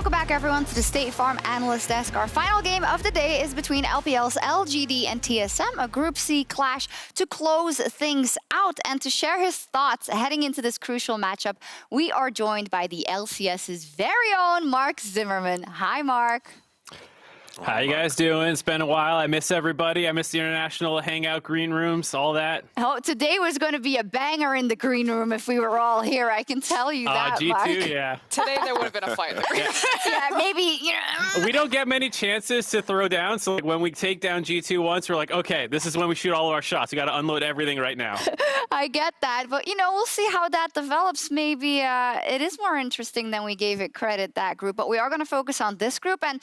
Welcome back, everyone, to the State Farm Analyst Desk. Our final game of the day is between LPL's LGD and TSM, a Group C clash to close things out. And to share his thoughts heading into this crucial matchup, we are joined by the LCS's very own Mark Zimmerman. Hi, Mark. How you guys doing? It's been a while. I miss everybody. I miss the international hangout, green rooms, all that. Oh, today was going to be a banger in the green room if we were all here. I can tell you that, G2, Mark. yeah. Today there would have been a fight. Yeah, maybe, you know. We don't get many chances to throw down, so like when we take down G2 once, we're like, okay, this is when we shoot all of our shots. We got to unload everything right now. I get that, but you know, we'll see how that develops. Maybe it is more interesting than we gave it credit, that group, but we are going to focus on this group. And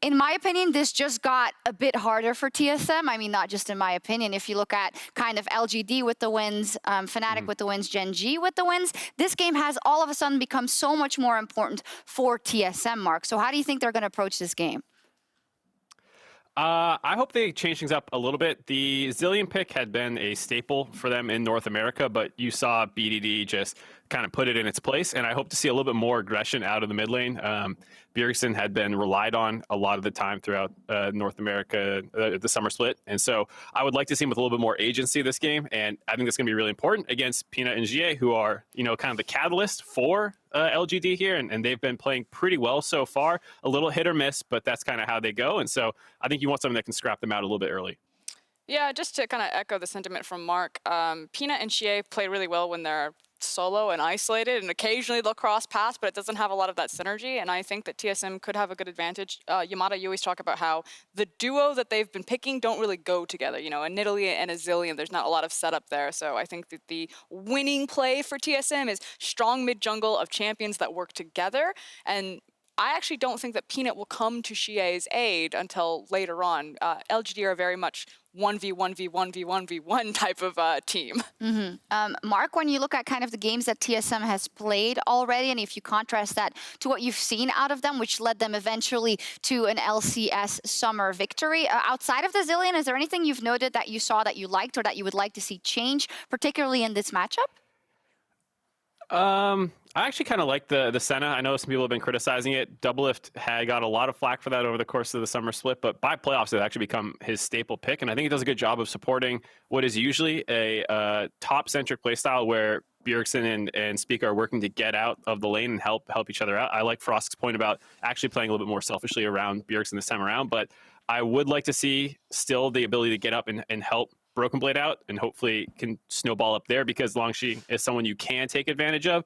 in my opinion, this just got a bit harder for TSM. I mean, not just in my opinion. If you look at kind of LGD with the wins, Fnatic with the wins, Gen G with the wins, this game has all of a sudden become so much more important for TSM, Mark. So how do you think they're going to approach this game? I hope they change things up a little bit. The Zillion pick had been a staple for them in North America, but you saw BDD just kind of put it in its place, and I hope to see a little bit more aggression out of the mid lane. Bjergsen had been relied on a lot of the time throughout North America, the summer split, and so I would like to see him with a little bit more agency this game, and I think that's going to be really important against Peanut and xiye, who are, you know, kind of the catalyst for LGD here, and they've been playing pretty well so far. A little hit or miss, but that's kind of how they go, and so I think you want something that can scrap them out a little bit early. Yeah, just to kind of echo the sentiment from Mark, Peanut and xiye play really well when they're solo and isolated, and occasionally they'll cross paths, but it doesn't have a lot of that synergy, and I think that TSM could have a good advantage. Yamada, you always talk about how the duo that they've been picking don't really go together. You know, a Nidalee and a Zillion, there's not a lot of setup there, so I think that the winning play for TSM is strong mid-jungle of champions that work together, and I actually don't think that Peanut will come to xiye's aid until later on. LGD are very much 1v1v1v1v1 type of team. Mark, when you look at kind of the games that TSM has played already, and if you contrast that to what you've seen out of them, which led them eventually to an LCS summer victory, outside of the Zillion, is there anything you've noted that you saw that you liked or that you would like to see change, particularly in this matchup? I actually kind of like the Senna. I know some people have been criticizing it. Doublelift had got a lot of flack for that over the course of the summer split, but by playoffs, it actually become his staple pick, and I think it does a good job of supporting what is usually a top-centric playstyle where Bjergsen and Spica are working to get out of the lane and help each other out. I like Frost's point about actually playing a little bit more selfishly around Bjergsen this time around, but I would like to see still the ability to get up and help Broken Blade out, and hopefully can snowball up there, because Langx is someone you can take advantage of.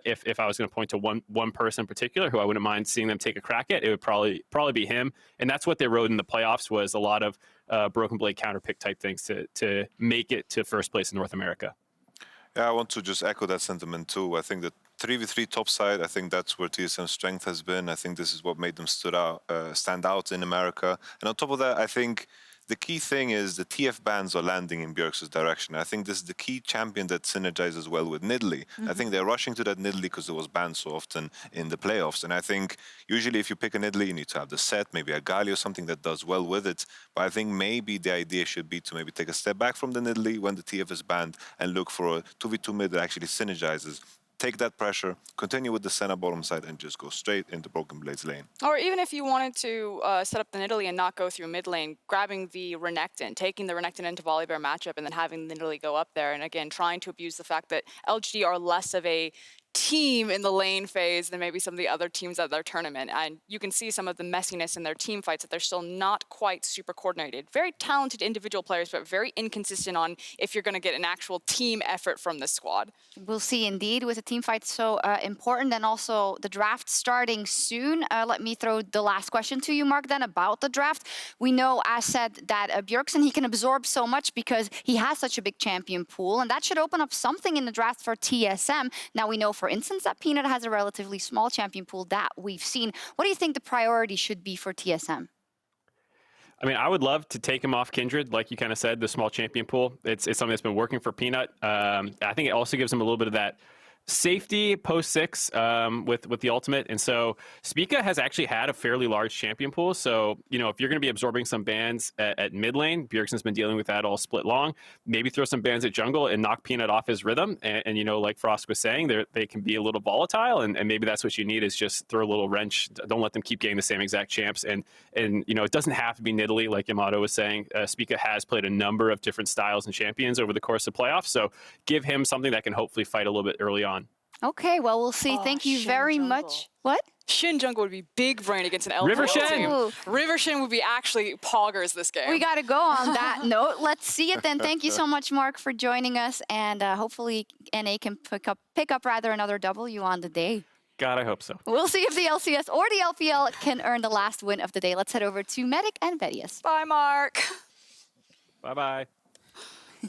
If I was going to point to one person in particular who I wouldn't mind seeing them take a crack at, it would probably be him. And that's what they rode in the playoffs, was a lot of Broken Blade counter pick type things to make it to first place in North America. Yeah, I want to just echo that sentiment too. I think that 3v3 top side, I think that's where TSM's strength has been. I think this is what made them stand out in America. And on top of that, I think the key thing is the TF bans are landing in Bjergsen's direction. I think this is the key champion that synergizes well with Nidalee. I think they're rushing to that Nidalee because it was banned so often in the playoffs. And I think usually if you pick a Nidalee, you need to have the set, maybe a Galio, something that does well with it. But I think maybe the idea should be to maybe take a step back from the Nidalee when the TF is banned and look for a 2v2 mid that actually synergizes. Take that pressure, continue with the Senna bottom side, and just go straight into Broken Blade's lane. Or even if you wanted to set up the Nidalee and not go through mid lane, grabbing the Renekton, taking the Renekton into Volibear matchup, and then having the Nidalee go up there, and again, trying to abuse the fact that LGD are less of a team in the lane phase than maybe some of the other teams at their tournament. And you can see some of the messiness in their team fights, that they're still not quite super coordinated. Very talented individual players, but very inconsistent on if you're going to get an actual team effort from this squad. We'll see indeed, with the team fight so important, and also the draft starting soon. Let me throw the last question to you, Mark, then about the draft. We know, as said, that Bjergsen, he can absorb so much because he has such a big champion pool, and that should open up something in the draft for TSM. Now we know, for instance, that Peanut has a relatively small champion pool that we've seen. What do you think the priority should be for TSM? I mean, I would love to take him off Kindred, like you kind of said, the small champion pool. It's something that's been working for Peanut. I think it also gives him a little bit of that safety post 6 with the ultimate, and so Spica has actually had a fairly large champion pool. So if you're going to be absorbing some bans at mid lane, Bjergsen's been dealing with that all split long. Maybe throw some bans at jungle and knock Peanut off his rhythm. And like Frost was saying, they can be a little volatile, and maybe that's what you need is just throw a little wrench. Don't let them keep getting the same exact champs. And it doesn't have to be Nidalee, like Yamato was saying. Spica has played a number of different styles and champions over the course of playoffs, so give him something that can hopefully fight a little bit early on. Okay, well, we'll see. Thank you Shen very jungle. much. What? Shen jungle would be big brain against an LGD River team. Shen. River Shen would be actually poggers this game. We got to go on that note. Let's see it then. Thank you so much, Mark, for joining us, and hopefully NA can pick up another W on the day. God, I hope so. We'll see if the LCS or the LPL can earn the last win of the day. Let's head over to Medic and Vedius. Bye, Mark. Bye-bye.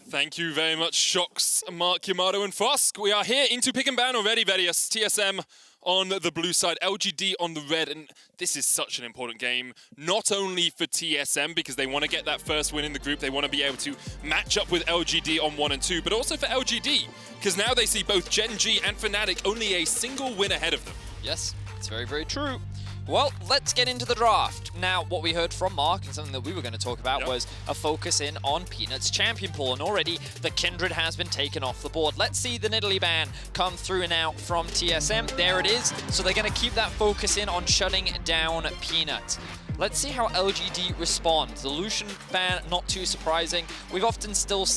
Thank you very much, Shox, Mark, Yamato, and Frost. We are here into pick and ban already, Vedius. TSM on the blue side, LGD on the red, and this is such an important game, not only for TSM, because they want to get that first win in the group, they want to be able to match up with LGD on 1 and 2, but also for LGD, because now they see both Gen G and Fnatic only a single win ahead of them. Yes, it's very, very true. Well, let's get into the draft. Now, what we heard from Mark, and something that we were going to talk about, was a focus in on Peanut's champion pool, and already the Kindred has been taken off the board. Let's see the Nidalee ban come through now from TSM. There it is. So they're going to keep that focus in on shutting down Peanut. Let's see how LGD responds. The Lucian ban, not too surprising. We've often still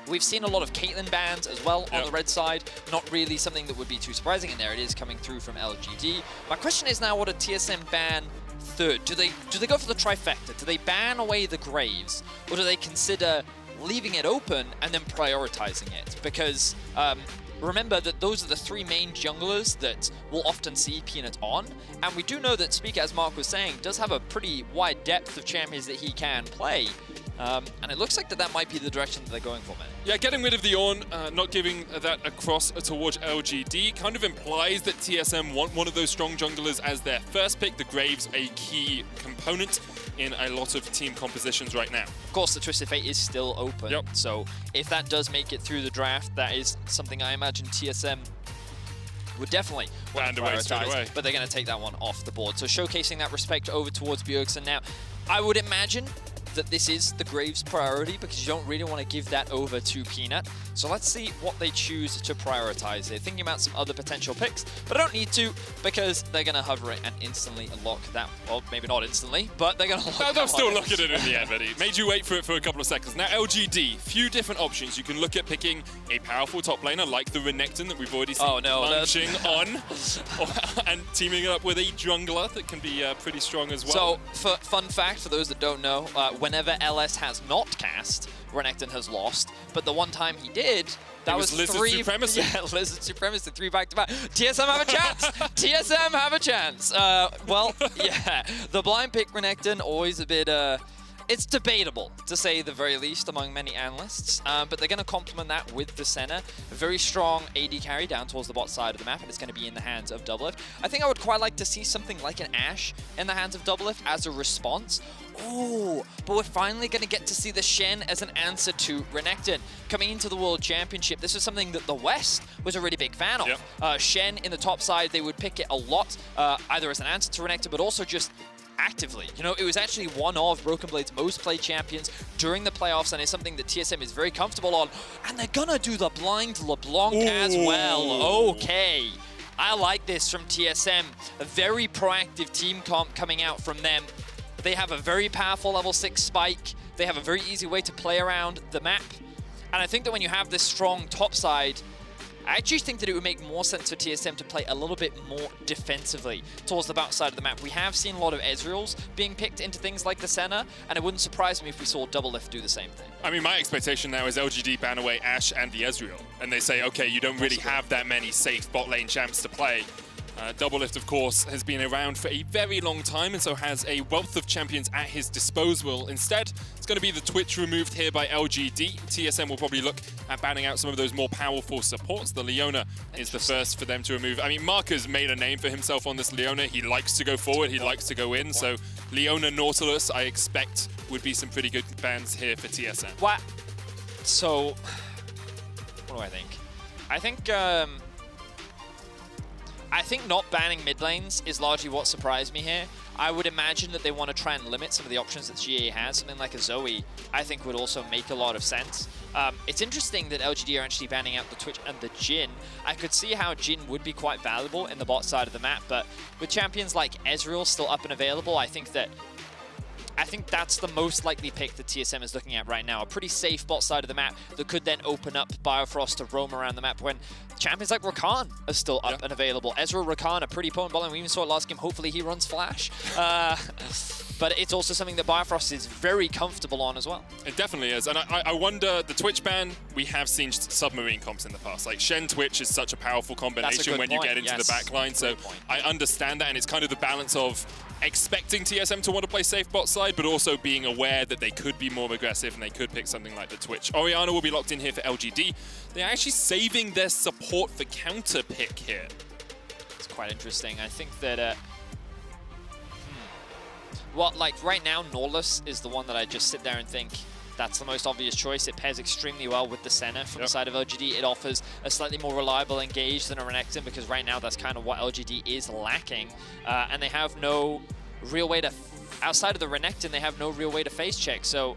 we've seen a lot of Caitlyn bans as well on the red side. Not really something that would be too surprising, and there it is coming through from LGD. My question is now, what a TSM ban third? Do they go for the trifecta? Do they ban away the Graves, or do they consider leaving it open and then prioritizing it? Because remember that those are the 3 main junglers that we'll often see Peanut on, and we do know that Spica, as Mark was saying, does have a pretty wide depth of champions that he can play. And it looks like that might be the direction that they're going for, man. Yeah, getting rid of the Ornn, not giving that across towards LGD kind of implies that TSM want one of those strong junglers as their first pick. The Graves, a key component in a lot of team compositions right now. Of course, the Twisted Fate is still open, so if that does make it through the draft, that is something I imagine TSM would definitely want to prioritize, but they're going to take that one off the board. So showcasing that respect over towards Bjergsen now. I would imagine that this is the Graves priority because you don't really want to give that over to Peanut. So let's see what they choose to prioritize. They're thinking about some other potential picks, but I don't need to because they're going to hover it and instantly lock that. Well, maybe not instantly, but they're going to lock that. They'll still look at it in the end, Eddie. Made you wait for it for a couple of seconds. Now, LGD, few different options. You can look at picking a powerful top laner like the Renekton that we've already seen launching on, and teaming it up with a jungler that can be pretty strong as well. So, fun fact for those that don't know, whenever LS has not cast, Renekton has lost, but the one time he did, that was Lizard 3 Supremacy. Yeah, Lizard Supremacy, 3 back-to-back. TSM have a chance! TSM have a chance! Well, yeah, the blind pick Renekton, always a bit, it's debatable, to say the very least, among many analysts, but they're going to complement that with the Senna. A very strong AD carry down towards the bot side of the map, and it's going to be in the hands of Doublelift. I think I would quite like to see something like an Ashe in the hands of Doublelift as a response. Oh, but we're finally going to get to see the Shen as an answer to Renekton. Coming into the World Championship, this was something that the West was a really big fan of. Shen in the top side, they would pick it a lot, either as an answer to Renekton, but also just actively. You know, it was actually one of Broken Blade's most played champions during the playoffs, and it's something that TSM is very comfortable on. And they're gonna do the blind LeBlanc as well. Okay. I like this from TSM. A very proactive team comp coming out from them. They have a very powerful level 6 spike. They have a very easy way to play around the map. And I think that when you have this strong top side, I actually think that it would make more sense for TSM to play a little bit more defensively towards the back side of the map. We have seen a lot of Ezreals being picked into things like the Senna, and it wouldn't surprise me if we saw Doublelift do the same thing. I mean, my expectation now is LGD ban away Ashe and the Ezreal, and they say, okay, you don't really have that many safe bot lane champs to play. Doublelift, of course, has been around for a very long time and so has a wealth of champions at his disposal. Instead, it's going to be the Twitch removed here by LGD. TSM will probably look at banning out some of those more powerful supports. The Leona is the first for them to remove. I mean, Mark has made a name for himself on this Leona. He likes to go forward. He likes to go in. So Leona Nautilus, I expect, would be some pretty good bans here for TSM. What? So, what do I think? I think I think not banning mid lanes is largely what surprised me here. I would imagine that they want to try and limit some of the options that xiye has. Something like a Zoe, I think, would also make a lot of sense. It's interesting that LGD are actually banning out the Twitch and the Jhin. I could see how Jhin would be quite valuable in the bot side of the map, but with champions like Ezreal still up and available, I think that's the most likely pick that TSM is looking at right now. A pretty safe bot side of the map that could then open up Biofrost to roam around the map when champions like Rakan are still up and available. Ezreal, Rakan, a pretty potent bot lane. We even saw it last game. Hopefully he runs Flash. But it's also something that Biofrost is very comfortable on as well. It definitely is. And I wonder, the Twitch ban, we have seen submarine comps in the past. Like Shen Twitch is such a powerful combination when you get into the backline. So I understand that, and it's kind of the balance of expecting TSM to want to play safe bot side, but also being aware that they could be more aggressive and they could pick something like the Twitch. Orianna will be locked in here for LGD. They're actually saving their support for counter pick here. It's quite interesting. I think that well, like right now, Nautilus is the one that I just sit there and think that's the most obvious choice. It pairs extremely well with the Senna from the side of LGD. It offers a slightly more reliable engage than a Renekton, because right now that's kind of what LGD is lacking. And they have no real way to, outside of the Renekton, they have no real way to face check. So,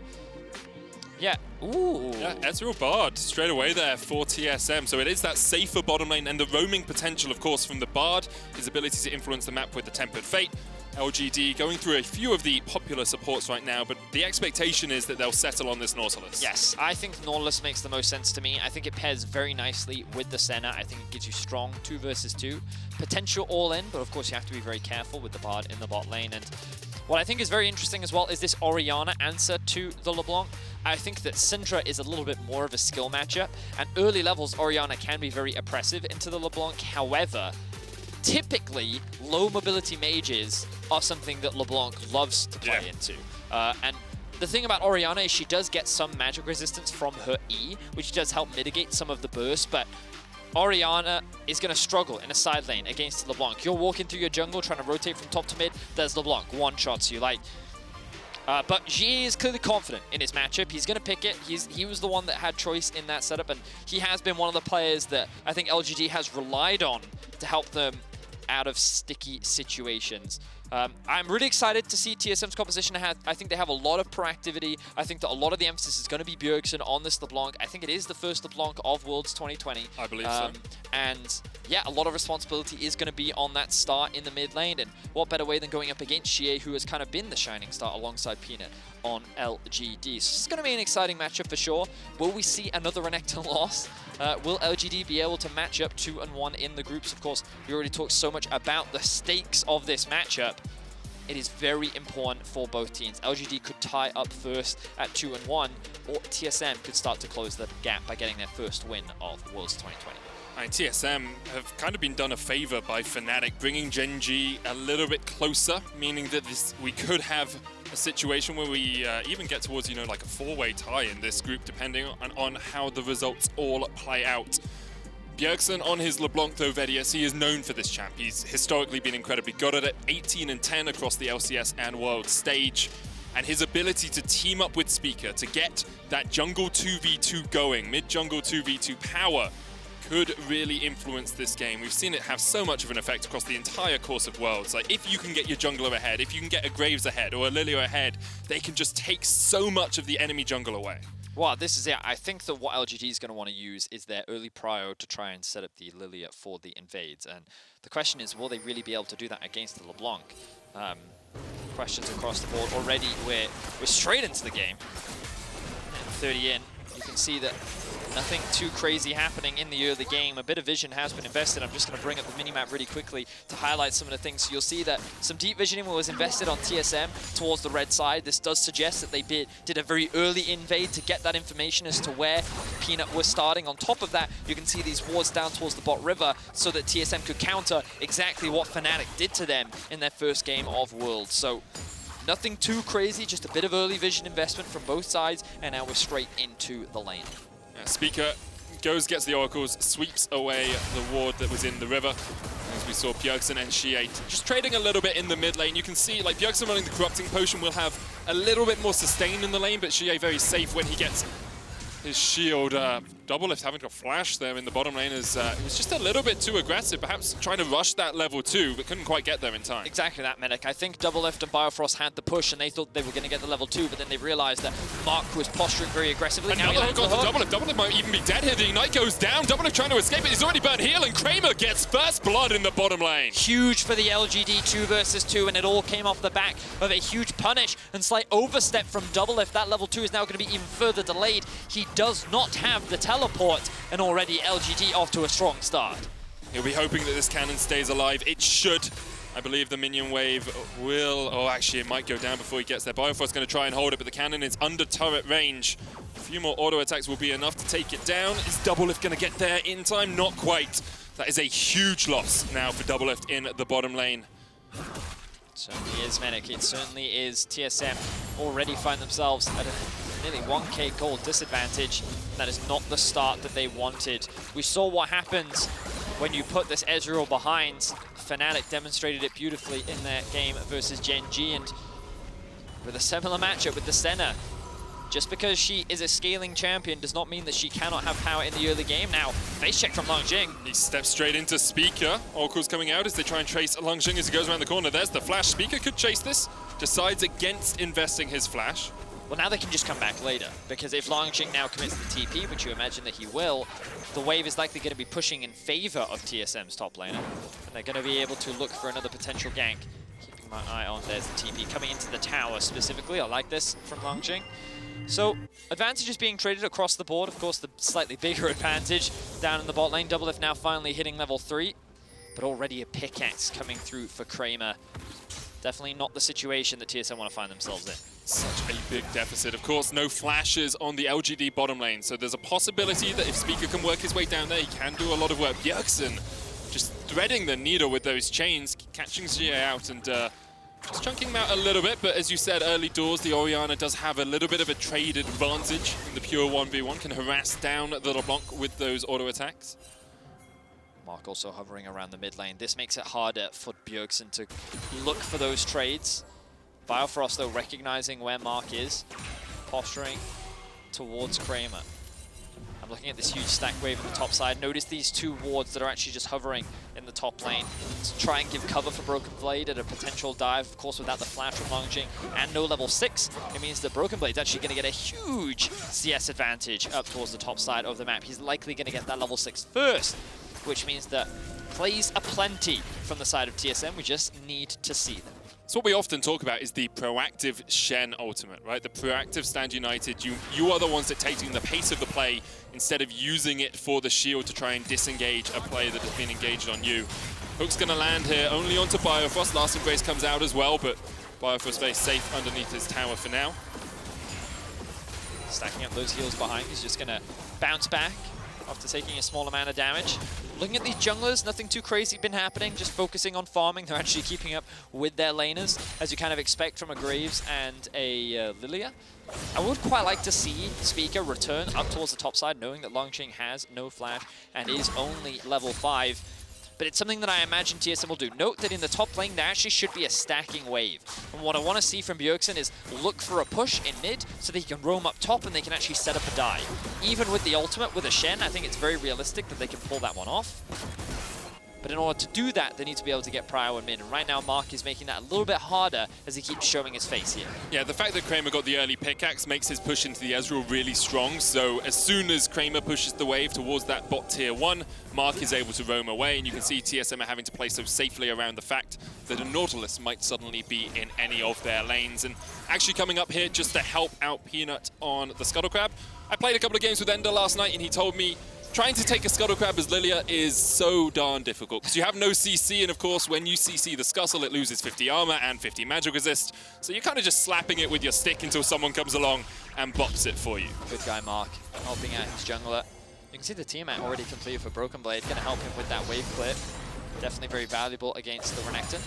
yeah. Ooh. Yeah, Ezreal Bard straight away there for TSM. So it is that safer bottom lane, and the roaming potential, of course, from the Bard, his ability to influence the map with the Tempered Fate. LGD going through a few of the popular supports right now, but the expectation is that they'll settle on this Nautilus. Yes, I think Nautilus makes the most sense to me. I think it pairs very nicely with the Senna. I think it gives you strong 2 versus 2. Potential all-in, but of course you have to be very careful with the Bard in the bot lane. And what I think is very interesting as well is this Orianna answer to the LeBlanc. I think that Syndra is a little bit more of a skill matchup, and early levels Orianna can be very oppressive into the LeBlanc. However, typically, low mobility mages are something that LeBlanc loves to play into. And the thing about Orianna is she does get some magic resistance from her E, which does help mitigate some of the burst, but Orianna is going to struggle in a side lane against LeBlanc. You're walking through your jungle trying to rotate from top to mid, there's LeBlanc, one-shots you. But xiye is clearly confident in his matchup. He's going to pick it. He was the one that had choice in that setup, and he has been one of the players that I think LGD has relied on to help them out of sticky situations. I'm really excited to see TSM's composition. I think they have a lot of proactivity. I think that a lot of the emphasis is going to be Bjergsen on this LeBlanc. I think it is the first LeBlanc of Worlds 2020. I believe so. And yeah, a lot of responsibility is going to be on that start in the mid lane. And what better way than going up against xiye, who has kind of been the shining star alongside Peanut on LGD. So it's going to be an exciting matchup for sure. Will we see another Renekton loss? Will LGD be able to match up 2-1 in the groups? Of course, we already talked so much about the stakes of this matchup. It is very important for both teams. LGD could tie up first at 2-1, or TSM could start to close the gap by getting their first win of Worlds 2020. And TSM have kind of been done a favor by Fnatic, bringing Gen G a little bit closer, meaning that we could have a situation where we even get towards, you know, like a 4-way tie in this group, depending on how the results all play out. Bjergsen on his LeBlanc, though, Vedius, he is known for this champ. He's historically been incredibly good at it, 18 and 10 across the LCS and World stage. And his ability to team up with Spica to get that jungle 2v2 going, mid-jungle 2v2 power, could really influence this game. We've seen it have so much of an effect across the entire course of Worlds. Like, if you can get your jungler ahead, if you can get a Graves ahead or a Lillia ahead, they can just take so much of the enemy jungle away. Well, this is it. I think that what LGD is going to want to use is their early prio to try and set up the Lillia for the invades. And the question is, will they really be able to do that against the LeBlanc? Questions across the board already. We're straight into the game. 30 in. You can see that nothing too crazy happening in the early game. A bit of vision has been invested. I'm just going to bring up the minimap really quickly to highlight some of the things. So you'll see that some deep visioning was invested on TSM towards the red side. This does suggest that they did a very early invade to get that information as to where Peanut was starting. On top of that, you can see these wards down towards the bot river so that TSM could counter exactly what Fnatic did to them in their first game of Worlds. So nothing too crazy, just a bit of early vision investment from both sides, and now we're straight into the lane. Spica gets the oracles, sweeps away the ward that was in the river. As we saw Bjergsen and xiye just trading a little bit in the mid lane. You can see, like, Bjergsen running the corrupting potion will have a little bit more sustain in the lane, but xiye very safe when he gets his shield Doublelift having to flash there in the bottom lane is it was just a little bit too aggressive, perhaps trying to rush that level 2, but couldn't quite get there in time. Exactly that, Medic. I think Doublelift and Biofrost had the push and they thought they were going to get the level 2, but then they realized that Mark was posturing very aggressively. Another hook onto Doublelift. Doublelift might even be dead here. The Ignite goes down. Doublelift trying to escape it. He's already burnt heal, and Kramer gets first blood in the bottom lane. Huge for the LGD 2 versus 2, and it all came off the back of a huge punish and slight overstep from Doublelift. That level 2 is now going to be even further delayed. He does not have the teleport, and already LGD off to a strong start. He'll be hoping that this cannon stays alive. It should. I believe the minion wave will... Oh, actually, it might go down before he gets there. Biofrost's going to try and hold it, but the cannon is under turret range. A few more auto attacks will be enough to take it down. Is Doublelift going to get there in time? Not quite. That is a huge loss now for Doublelift in the bottom lane. It certainly is, Medic. It certainly is. TSM already find themselves at a nearly 1k gold disadvantage. That is not the start that they wanted. We saw what happens when you put this Ezreal behind. Fnatic demonstrated it beautifully in their game versus Gen G, and with a similar matchup with the Senna. Just because she is a scaling champion does not mean that she cannot have power in the early game. Now, face check from Langx. He steps straight into Spica. Oracle's coming out as they try and trace Langx as he goes around the corner. There's the flash. Spica could chase this. Decides against investing his flash. Well, now they can just come back later, because if Langx now commits the TP, which you imagine that he will, the wave is likely going to be pushing in favor of TSM's top laner, and they're going to be able to look for another potential gank. Keeping my eye on, there's the TP coming into the tower specifically. I like this from Langx. So, advantages being traded across the board. Of course, the slightly bigger advantage down in the bot lane. Doublelift now finally hitting level 3, but already a pickaxe coming through for Kramer. Definitely not the situation that TSM want to find themselves in. Such a big deficit. Of course, no flashes on the LGD bottom lane, so there's a possibility that if Spica can work his way down there, he can do a lot of work. Bjergsen just threading the needle with those chains, catching xiye out and just chunking him out a little bit, but as you said, early doors, the Orianna does have a little bit of a trade advantage in the pure 1v1, can harass down the LeBlanc with those auto attacks. Mark also hovering around the mid lane. This makes it harder for Bjergsen to look for those trades. Biofrost, though, recognizing where Mark is, posturing towards Kramer. I'm looking at this huge stack wave on the top side. Notice these 2 wards that are actually just hovering in the top lane to try and give cover for Broken Blade at a potential dive. Of course, without the flash from Langx and no level 6, it means that Broken Blade's actually going to get a huge CS advantage up towards the top side of the map. He's likely going to get that level 6 first, which means that plays are plenty from the side of TSM. We just need to see them. So what we often talk about is the proactive Shen ultimate, right? The proactive Stand United. You are the ones dictating the pace of the play instead of using it for the shield to try and disengage a player that has been engaged on you. Hook's going to land here only onto Biofrost. Last Embrace comes out as well, but Biofrost stays safe underneath his tower for now. Stacking up those heals behind, he's just going to bounce back after taking a small amount of damage. Looking at these junglers, nothing too crazy been happening, just focusing on farming. They're actually keeping up with their laners, as you kind of expect from a Graves and a Lillia. I would quite like to see Spica return up towards the top side, knowing that Langx has no flash and is only level 5. But it's something that I imagine TSM will do. Note that in the top lane, there actually should be a stacking wave. And what I want to see from Bjergsen is look for a push in mid so that he can roam up top and they can actually set up a dive. Even with the ultimate, with a Shen, I think it's very realistic that they can pull that one off. But in order to do that, they need to be able to get prio in mid. And right now, Mark is making that a little bit harder as he keeps showing his face here. Yeah, the fact that Kramer got the early pickaxe makes his push into the Ezreal really strong. So as soon as Kramer pushes the wave towards that bot tier 1, Mark is able to roam away. And you can see TSM are having to play so safely around the fact that a Nautilus might suddenly be in any of their lanes. And actually coming up here just to help out Peanut on the Scuttle Crab. I played a couple of games with Ender last night and he told me trying to take a Scuttle Crab as Lillia is so darn difficult because you have no CC, and of course when you CC the Scuttle it loses 50 armor and 50 magic resist, so you're kind of just slapping it with your stick until someone comes along and bops it for you. Good guy Mark, helping out his jungler. You can see the teammate already completed for Broken Blade, going to help him with that wave clip. Definitely very valuable against the Renekton.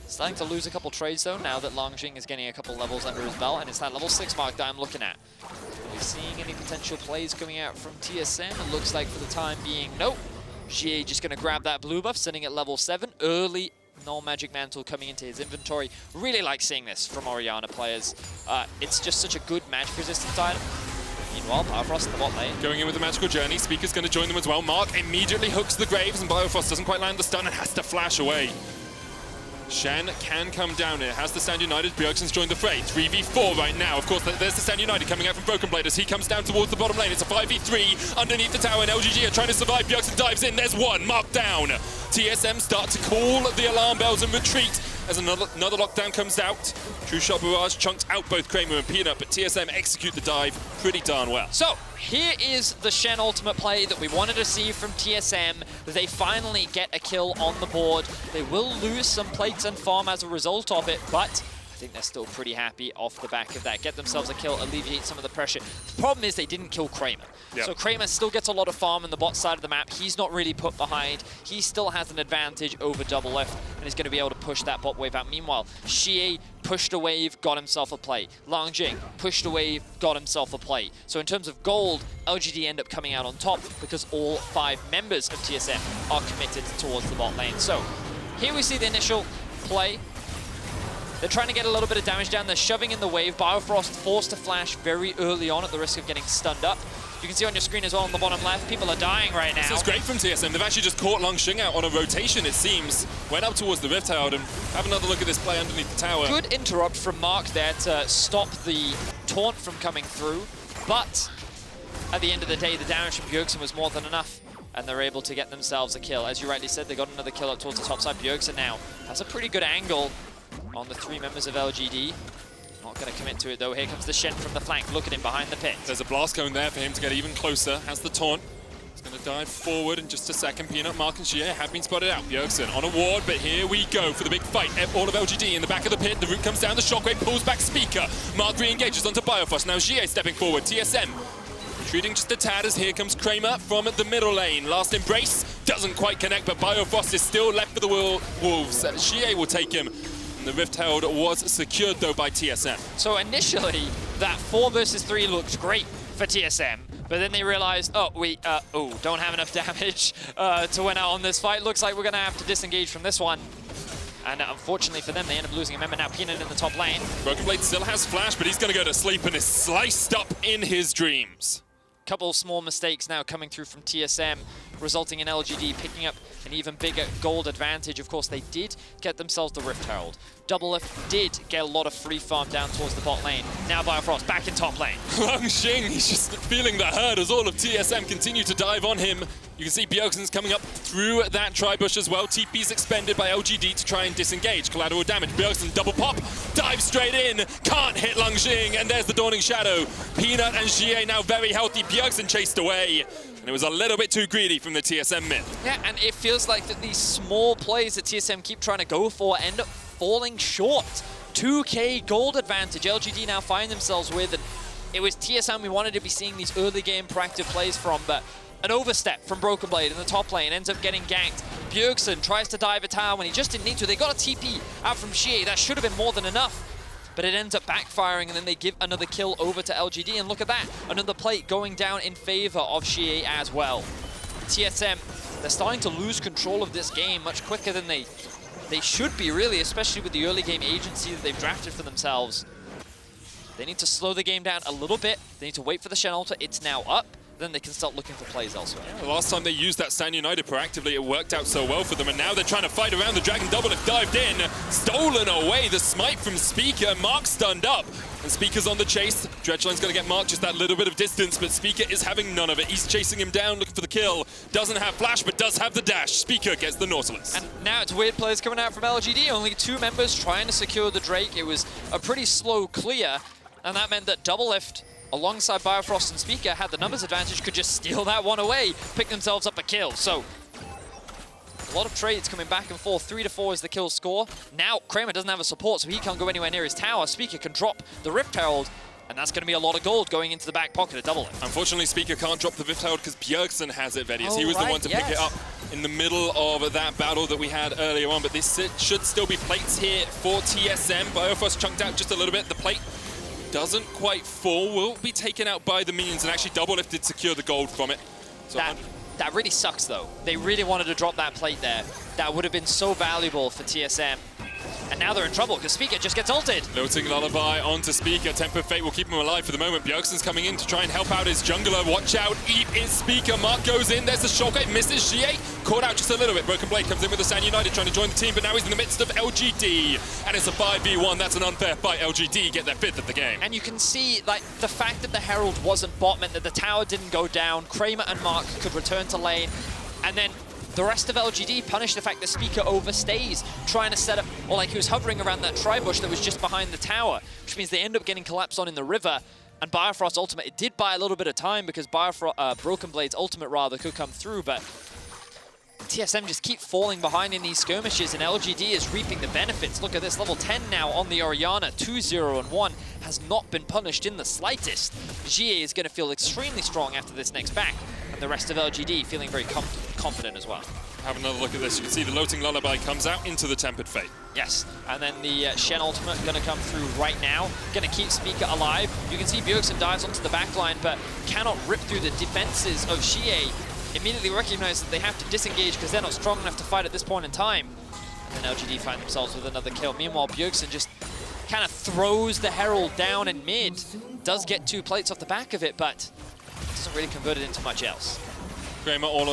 Starting to lose a couple trades though, now that Langx is getting a couple levels under his belt, and it's that level 6 mark that I'm looking at. Are we seeing any potential plays coming out from TSM? It looks like for the time being, nope. xiye just going to grab that blue buff, sitting at level 7. Early null magic mantle coming into his inventory. Really like seeing this from Orianna players. It's just such a good magic resistance item. Meanwhile, Biofrost in the bot lane. Going in with the magical journey. Spica's going to join them as well. Mark immediately hooks the Graves, and Biofrost doesn't quite land the stun and has to flash away. Shen can come down here. Has the Stand United. Bjergsen's joined the fray. 3v4 right now. Of course, there's the Stand United coming out from Broken Blade as he comes down towards the bottom lane. It's a 5v3 underneath the tower, and LGD are trying to survive. Bjergsen dives in. There's one. Mark down. TSM start to call the alarm bells and retreat as another lockdown comes out. True Shot Barrage chunks out both Kramer and Peanut, but TSM execute the dive pretty darn well. So, here is the Shen ultimate play that we wanted to see from TSM. They finally get a kill on the board. They will lose some plates and farm as a result of it, but I think they're still pretty happy off the back of that. Get themselves a kill, alleviate some of the pressure. The problem is they didn't kill Kramer. Yep. So Kramer still gets a lot of farm in the bot side of the map. He's not really put behind. He still has an advantage over Doublelift and is going to be able to push that bot wave out. Meanwhile, xiye pushed a wave, got himself a play. Langx pushed a wave, got himself a play. So in terms of gold, LGD end up coming out on top because all 5 members of TSM are committed towards the bot lane. So here we see the initial play. They're trying to get a little bit of damage down. They're shoving in the wave. Biofrost forced to flash very early on at the risk of getting stunned up. You can see on your screen as well on the bottom left, people are dying right now. This is great from TSM. They've actually just caught Langx out on a rotation, it seems. Went up towards the Rift Herald, and have another look at this play underneath the tower. Good interrupt from Mark there to stop the taunt from coming through. But at the end of the day, the damage from Bjergsen was more than enough, and they're able to get themselves a kill. As you rightly said, they got another kill up towards the top side. Bjergsen now has a pretty good angle on the 3 members of LGD. Not going to commit to it though. Here comes the Shen from the flank. Look at him behind the pit. There's a blast cone there for him to get even closer. Has the taunt. He's going to dive forward in just a second. Peanut, Mark and xiye have been spotted out. Bjergsen on a ward, but here we go for the big fight. All of LGD in the back of the pit. The root comes down. The shockwave pulls back Spica. Mark re-engages onto Biofrost. Now xiye stepping forward. TSM retreating just a tad as here comes Kramer from the middle lane. Last embrace doesn't quite connect, but Biofrost is still left for the Wolves. xiye will take him. The Rift Herald was secured, though, by TSM. So initially, that 4 versus 3 looked great for TSM, but then they realized, oh, we don't have enough damage to win out on this fight. Looks like we're going to have to disengage from this one. And unfortunately for them, they end up losing a member. Now Peanut in the top lane. Broken Blade still has flash, but he's going to go to sleep and is sliced up in his dreams. Couple of small mistakes now coming through from TSM, resulting in LGD picking up an even bigger gold advantage. Of course, they did get themselves the Rift Herald. Doublelift did get a lot of free farm down towards the bot lane. Now Biofrost back in top lane. Langx, he's just feeling the hurt as all of TSM continue to dive on him. You can see Bjergsen's coming up through that tri-bush as well. TP's expended by LGD to try and disengage. Collateral damage. Bjergsen double pop, dives straight in, can't hit Langx, and there's the Dawning Shadow. Peanut and xiye now very healthy. Bjergsen chased away, and it was a little bit too greedy from the TSM mid. Yeah, and it feels like that these small plays that TSM keep trying to go for end up falling short. 2k gold advantage LGD now find themselves with, and it was TSM we wanted to be seeing these early game proactive plays from, but an overstep from Broken Blade in the top lane ends up getting ganked. Bjergsen tries to dive a tower when he just didn't need to. They got a TP out from xiye. That should have been more than enough, but it ends up backfiring, and then they give another kill over to LGD, and look at that, another plate going down in favor of xiye as well. TSM, they're starting to lose control of this game much quicker than they should be, really, especially with the early game agency that they've drafted for themselves. They need to slow the game down a little bit. They need to wait for the Shen ulti. It's now up. Then they can start looking for plays elsewhere. The last time they used that Stand United proactively, it worked out so well for them, and now they're trying to fight around. The Dragon Doublelift dived in, stolen away the smite from Spica. Mark stunned up, and Spica's on the chase. Dredgeline's going to get Mark just that little bit of distance, but Spica is having none of it. He's chasing him down, looking for the kill. Doesn't have flash, but does have the dash. Spica gets the Nautilus. And now it's weird plays coming out from LGD. Only 2 members trying to secure the Drake. It was a pretty slow clear, and that meant that Doublelift, alongside Biofrost and Spica, had the numbers advantage, could just steal that one away, pick themselves up a kill. So a lot of trades coming back and forth. 3-4 is the kill score. Now Kramer doesn't have a support, so he can't go anywhere near his tower. Spica can drop the Rift Herald, and that's going to be a lot of gold going into the back pocket of Doublelift. Unfortunately, Spica can't drop the Rift Herald because Bjergsen has it, Vedius. He was the one to pick it up in the middle of that battle that we had earlier on, but this should still be plates here for TSM. Biofrost chunked out just a little bit. The plate doesn't quite fall, will be taken out by the minions, and actually Doublelift did secure the gold from it. So that really sucks though. They really wanted to drop that plate there. That would have been so valuable for TSM. And now they're in trouble because Spica just gets ulted. Lilting Lullaby onto Spica. Tempered Fate will keep him alive for the moment. Bjergsen's coming in to try and help out his jungler. Watch out, Eat is Spica. Mark goes in. There's the shockwave. Misses xiye. Caught out just a little bit. Broken Blade comes in with the San United trying to join the team, but now he's in the midst of LGD. And it's a 5v1. That's an unfair fight. LGD get their 5th of the game. And you can see, like, the fact that the Herald wasn't bot meant that the tower didn't go down. Kramer and Mark could return to lane. And then the rest of LGD punished the fact that Spica overstays, trying to set up, or like he was hovering around that tri-bush that was just behind the tower, which means they end up getting collapsed on in the river. And Biofrost's ultimate, it did buy a little bit of time because Broken Blade's ultimate rather could come through, but TSM just keep falling behind in these skirmishes, and LGD is reaping the benefits. Look at this, level 10 now on the Orianna, 2-0 and 1, has not been punished in the slightest. xiye is going to feel extremely strong after this next back, and the rest of LGD feeling very confident as well. Have another look at this. You can see the Lilting Lullaby comes out into the Tempered Fate. Yes, and then the Shen ultimate going to come through right now. Going to keep Spica alive. You can see Bjergsen dives onto the backline, but cannot rip through the defenses of xiye. Immediately recognize that they have to disengage because they're not strong enough to fight at this point in time. And then LGD find themselves with another kill. Meanwhile, Bjergsen just kind of throws the Herald down in mid. Does get 2 plates off the back of it, but doesn't really convert it into much else. Kramer all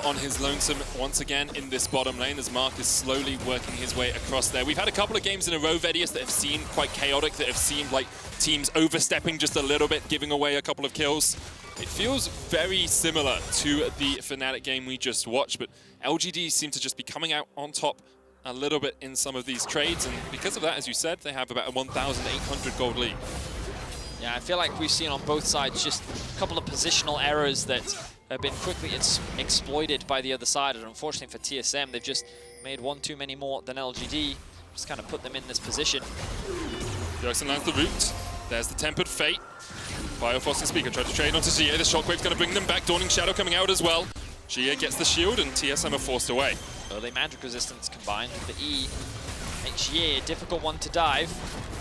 on his lonesome once again in this bottom lane as Mark is slowly working his way across there. We've had a couple of games in a row, Vedius, that have seemed quite chaotic, that have seemed like teams overstepping just a little bit, giving away a couple of kills. It feels very similar to the Fnatic game we just watched, but LGD seem to just be coming out on top a little bit in some of these trades, and because of that, as you said, they have about a 1,800 gold lead. Yeah, I feel like we've seen on both sides just a couple of positional errors that have been quickly exploited by the other side, and unfortunately for TSM, they've just made one too many more than LGD, just kind of put them in this position. Bjergsen lands the root. There's the Tempered Fate. Biofrost and Spica try to trade onto xiye. The Shockwave's going to bring them back. Dawning Shadow coming out as well. xiye gets the shield, and TSM are forced away. Early magic resistance combined with the E makes xiye a difficult one to dive.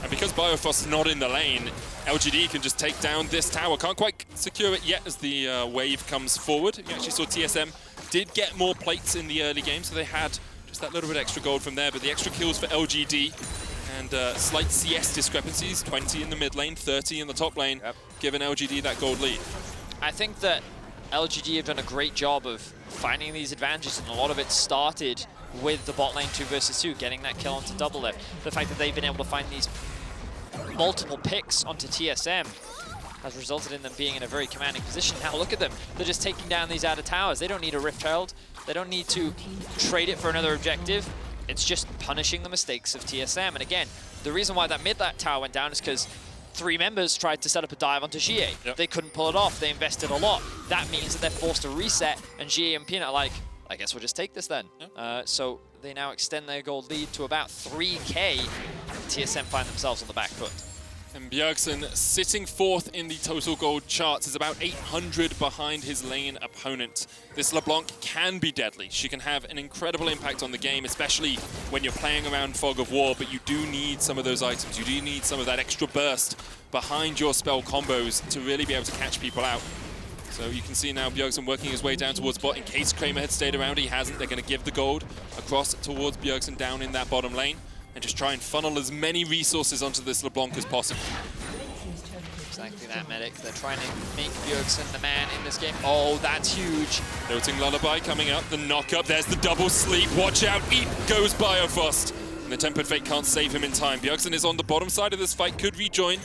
And because Biofrost is not in the lane, LGD can just take down this tower. Can't quite secure it yet as the wave comes forward. You actually saw TSM did get more plates in the early game, so they had just that little bit extra gold from there. But the extra kills for LGD and slight CS discrepancies, 20 in the mid lane, 30 in the top lane, giving LGD that gold lead. I think that LGD have done a great job of finding these advantages, and a lot of it started with the bot lane 2 versus 2, getting that kill onto Doublelift. The fact that they've been able to find these multiple picks onto TSM has resulted in them being in a very commanding position. Now look at them, they're just taking down these outer towers. They don't need a Rift Herald, they don't need to trade it for another objective. It's just punishing the mistakes of TSM. And again, the reason why that mid tower went down is because 3 members tried to set up a dive onto xiye. They couldn't pull it off, they invested a lot. That means that they're forced to reset, and xiye and Peanut are like, I guess we'll just take this then. So they now extend their gold lead to about 3K. TSM find themselves on the back foot. And Bjergsen, sitting 4th in the total gold charts, is about 800 behind his lane opponent. This LeBlanc can be deadly. She can have an incredible impact on the game, especially when you're playing around Fog of War, but you do need some of those items. You do need some of that extra burst behind your spell combos to really be able to catch people out. So you can see now Bjergsen working his way down towards bot. In case Kramer had stayed around, he hasn't. They're going to give the gold across towards Bjergsen down in that bottom lane, and just try and funnel as many resources onto this LeBlanc as possible. Exactly that, Medic. They're trying to make Bjergsen the man in this game. Oh, that's huge. Lilting Lullaby coming up, the knock-up. There's the double sleep. Watch out, Eat goes Biofrost. And the Tempered Fate can't save him in time. Bjergsen is on the bottom side of this fight, could rejoin,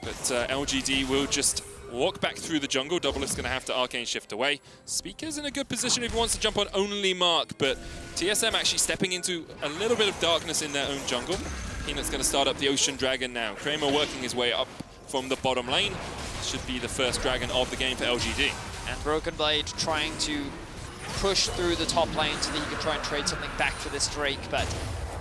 but LGD will just walk back through the jungle. Doublelift's going to have to Arcane Shift away. Spica's in a good position if he wants to jump on only Mark, but TSM actually stepping into a little bit of darkness in their own jungle. Peanut's going to start up the Ocean Dragon now. Kramer working his way up from the bottom lane. Should be the first dragon of the game for LGD. And Broken Blade trying to push through the top lane so that he can try and trade something back for this Drake, but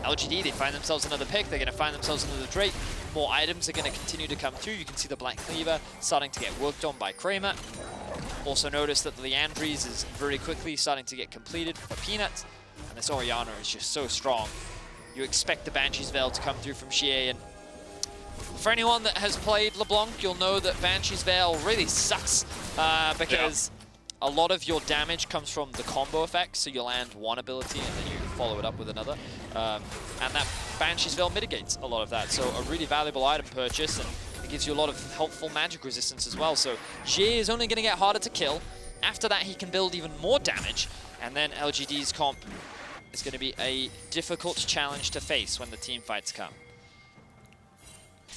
LGD, they find themselves another pick, they're going to find themselves another Drake. More items are going to continue to come through. You can see the Black Cleaver starting to get worked on by Kramer. Also notice that the Leandries is very quickly starting to get completed for Peanut. And this Orianna is just so strong. You expect the Banshee's Veil to come through from xiye, and for anyone that has played LeBlanc, you'll know that Banshee's Veil really sucks because a lot of your damage comes from the combo effect, so you land one ability and then you follow it up with another. And that Banshee's Veil mitigates a lot of that. So a really valuable item purchase, and it gives you a lot of helpful magic resistance as well. So xiye is only going to get harder to kill. After that, he can build even more damage. And then LGD's comp is going to be a difficult challenge to face when the team fights come.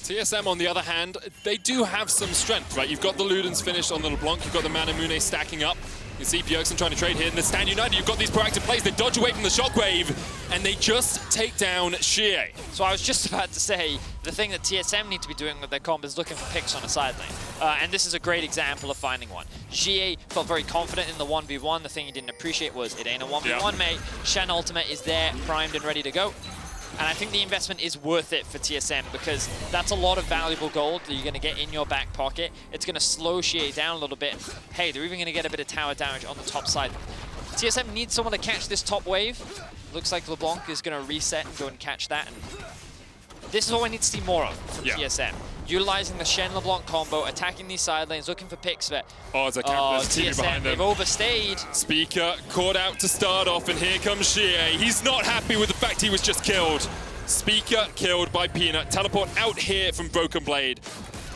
TSM, on the other hand, they do have some strength, right? You've got the Ludens finished on the LeBlanc, you've got the Manamune stacking up. You see Bjergsen trying to trade here, and the Stand United, you've got these proactive plays, they dodge away from the shockwave, and they just take down xiye. So I was just about to say, the thing that TSM need to be doing with their comp is looking for picks on a side lane. And this is a great example of finding one. xiye felt very confident in the 1v1. The thing he didn't appreciate was it ain't a 1v1, mate. Shen ultimate is there, primed and ready to go. And I think the investment is worth it for TSM because that's a lot of valuable gold that you're going to get in your back pocket. It's going to slow xiye down a little bit. Hey, they're even going to get a bit of tower damage on the top side. TSM needs someone to catch this top wave. Looks like LeBlanc is going to reset and go and catch that. And this is what we need to see more of from TSM. Utilizing the Shen LeBlanc combo, attacking these side lanes, looking for picks. But there's a TV TSM, behind them. they've overstayed. Spica caught out to start off, and here comes xiye. He's not happy with the fact he was just killed. Spica killed by Peanut. Teleport out here from Broken Blade.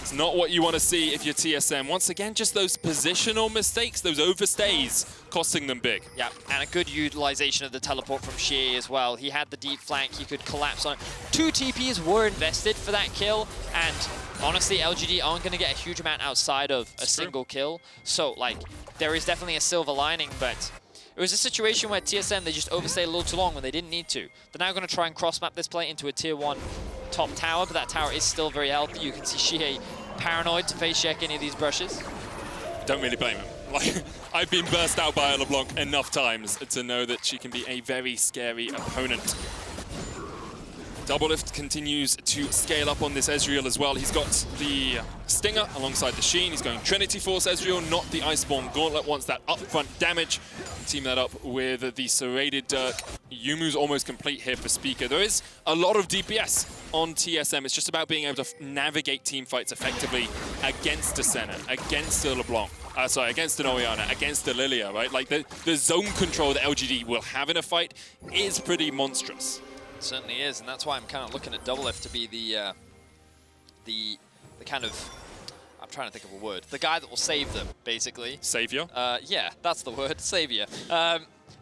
It's not what you want to see if you're TSM. Once again, just those positional mistakes, those overstays, costing them big. Yeah, and a good utilization of the teleport from xiye as well. He had the deep flank, he could collapse on it. 2 TPs were invested for that kill, and honestly, LGD aren't going to get a huge amount outside of a single kill. So, like, there is definitely a silver lining, but it was a situation where TSM, they just overstayed a little too long when they didn't need to. They're now going to try and cross-map this play into a tier 1 top tower, but that tower is still very healthy. You can see xiye paranoid to face check any of these brushes. Don't really blame him. Like, I've been burst out by a LeBlanc enough times to know that she can be a very scary opponent. Doublelift continues to scale up on this Ezreal as well. He's got the Stinger alongside the Sheen. He's going Trinity Force Ezreal, not the Iceborne Gauntlet. Wants that upfront damage. Team that up with the Serrated Dirk. Yumu's almost complete here for Spica. There is a lot of DPS on TSM. It's just about being able to navigate team fights effectively against a Senna, against a LeBlanc. Against an Orianna, against a Lillia, right? Like the zone control that LGD will have in a fight is pretty monstrous. It certainly is, and that's why I'm kind of looking at Doublelift to be the kind of, I'm trying to think of a word, the guy that will save them, basically. Savior? Yeah, that's the word, savior.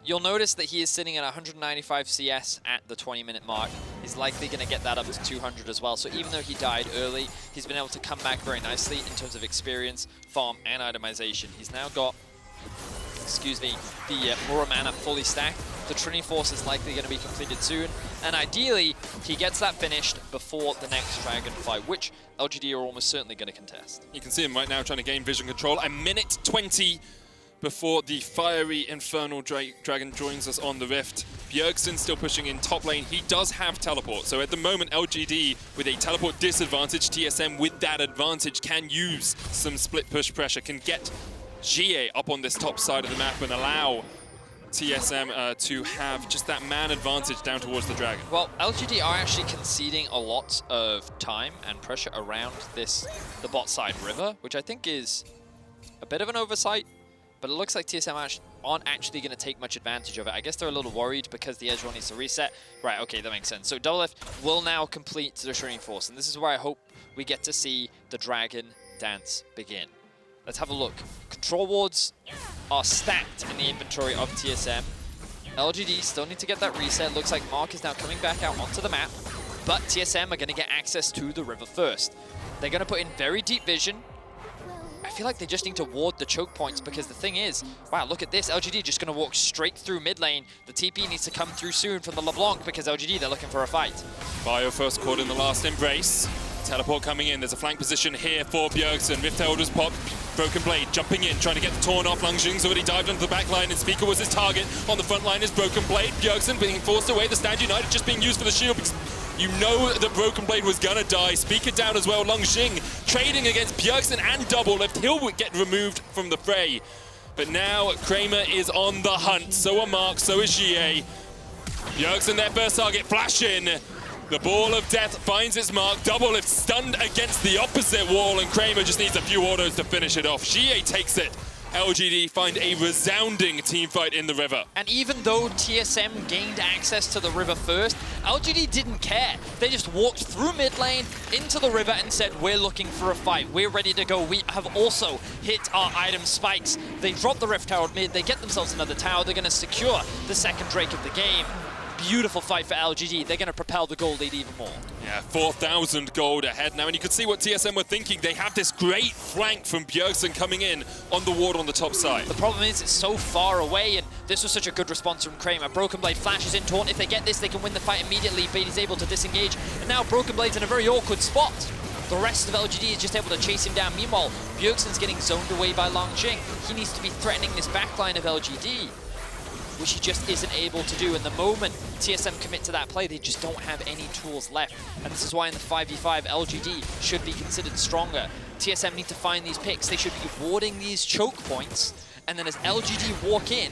You'll notice that he is sitting at 195 CS at the 20-minute mark. He's likely going to get that up to 200 as well. So even though he died early, he's been able to come back very nicely in terms of experience, farm, and itemization. He's now got, the Muramana fully stacked. The Trinity Force is likely going to be completed soon. And ideally, he gets that finished before the next Dragon fight, which LGD are almost certainly going to contest. You can see him right now trying to gain vision control. A minute 20 before the fiery Infernal Dragon joins us on the Rift. Bjergsen still pushing in top lane. He does have teleport. So at the moment, LGD with a teleport disadvantage, TSM with that advantage can use some split push pressure, can get xiye up on this top side of the map and allow TSM to have just that man advantage down towards the Dragon. Well, LGD are actually conceding a lot of time and pressure around the bot side river, which I think is a bit of an oversight, but it looks like TSM aren't actually going to take much advantage of it. I guess they're a little worried because the Ezreal needs to reset. Right, okay, that makes sense. So Doublelift will now complete the Trinity Force, and this is where I hope we get to see the Dragon dance begin. Let's have a look. Control wards are stacked in the inventory of TSM. LGD still need to get that reset. Looks like Mark is now coming back out onto the map, but TSM are going to get access to the river first. They're going to put in very deep vision. I feel like they just need to ward the choke points because the thing is, wow, look at this. LGD just going to walk straight through mid lane. The TP needs to come through soon from the LeBlanc because LGD, they're looking for a fight. Biofrost caught in the last embrace. Teleport coming in. There's a flank position here for Bjergsen. Rift Heralders pop. Broken Blade jumping in, trying to get the Torn off. Langx's already dived into the back line, and Spica was his target. On the front line is Broken Blade. Bjergsen being forced away. The Stand United just being used for the shield because you know that Broken Blade was gonna die. Spica down as well. Langx trading against Bjergsen and Doublelift. He'll get removed from the fray. But now Kramer is on the hunt. So are Mark, so is xiye. Bjergsen, their first target, flash in. The ball of death finds its mark. Doublelift stunned against the opposite wall, and Kramer just needs a few autos to finish it off. xiye takes it, LGD find a resounding team fight in the river. And even though TSM gained access to the river first, LGD didn't care. They just walked through mid lane into the river and said, we're looking for a fight. We're ready to go. We have also hit our item spikes. They drop the Rift Herald mid. They get themselves another tower. They're going to secure the second Drake of the game. Beautiful fight for LGD. They're going to propel the gold lead even more. Yeah, 4,000 gold ahead now, and you can see what TSM were thinking. They have this great flank from Bjergsen coming in on the ward on the top side. The problem is it's so far away, and this was such a good response from Kramer. Broken Blade flashes in taunt. If they get this, they can win the fight immediately, but he's able to disengage. And now Broken Blade's in a very awkward spot. The rest of LGD is just able to chase him down. Meanwhile, Bjergsen's getting zoned away by Langx. He needs to be threatening this backline of LGD, which he just isn't able to do. And the moment TSM commit to that play, they just don't have any tools left. And this is why in the 5v5, LGD should be considered stronger. TSM need to find these picks. They should be warding these choke points. And then as LGD walk in,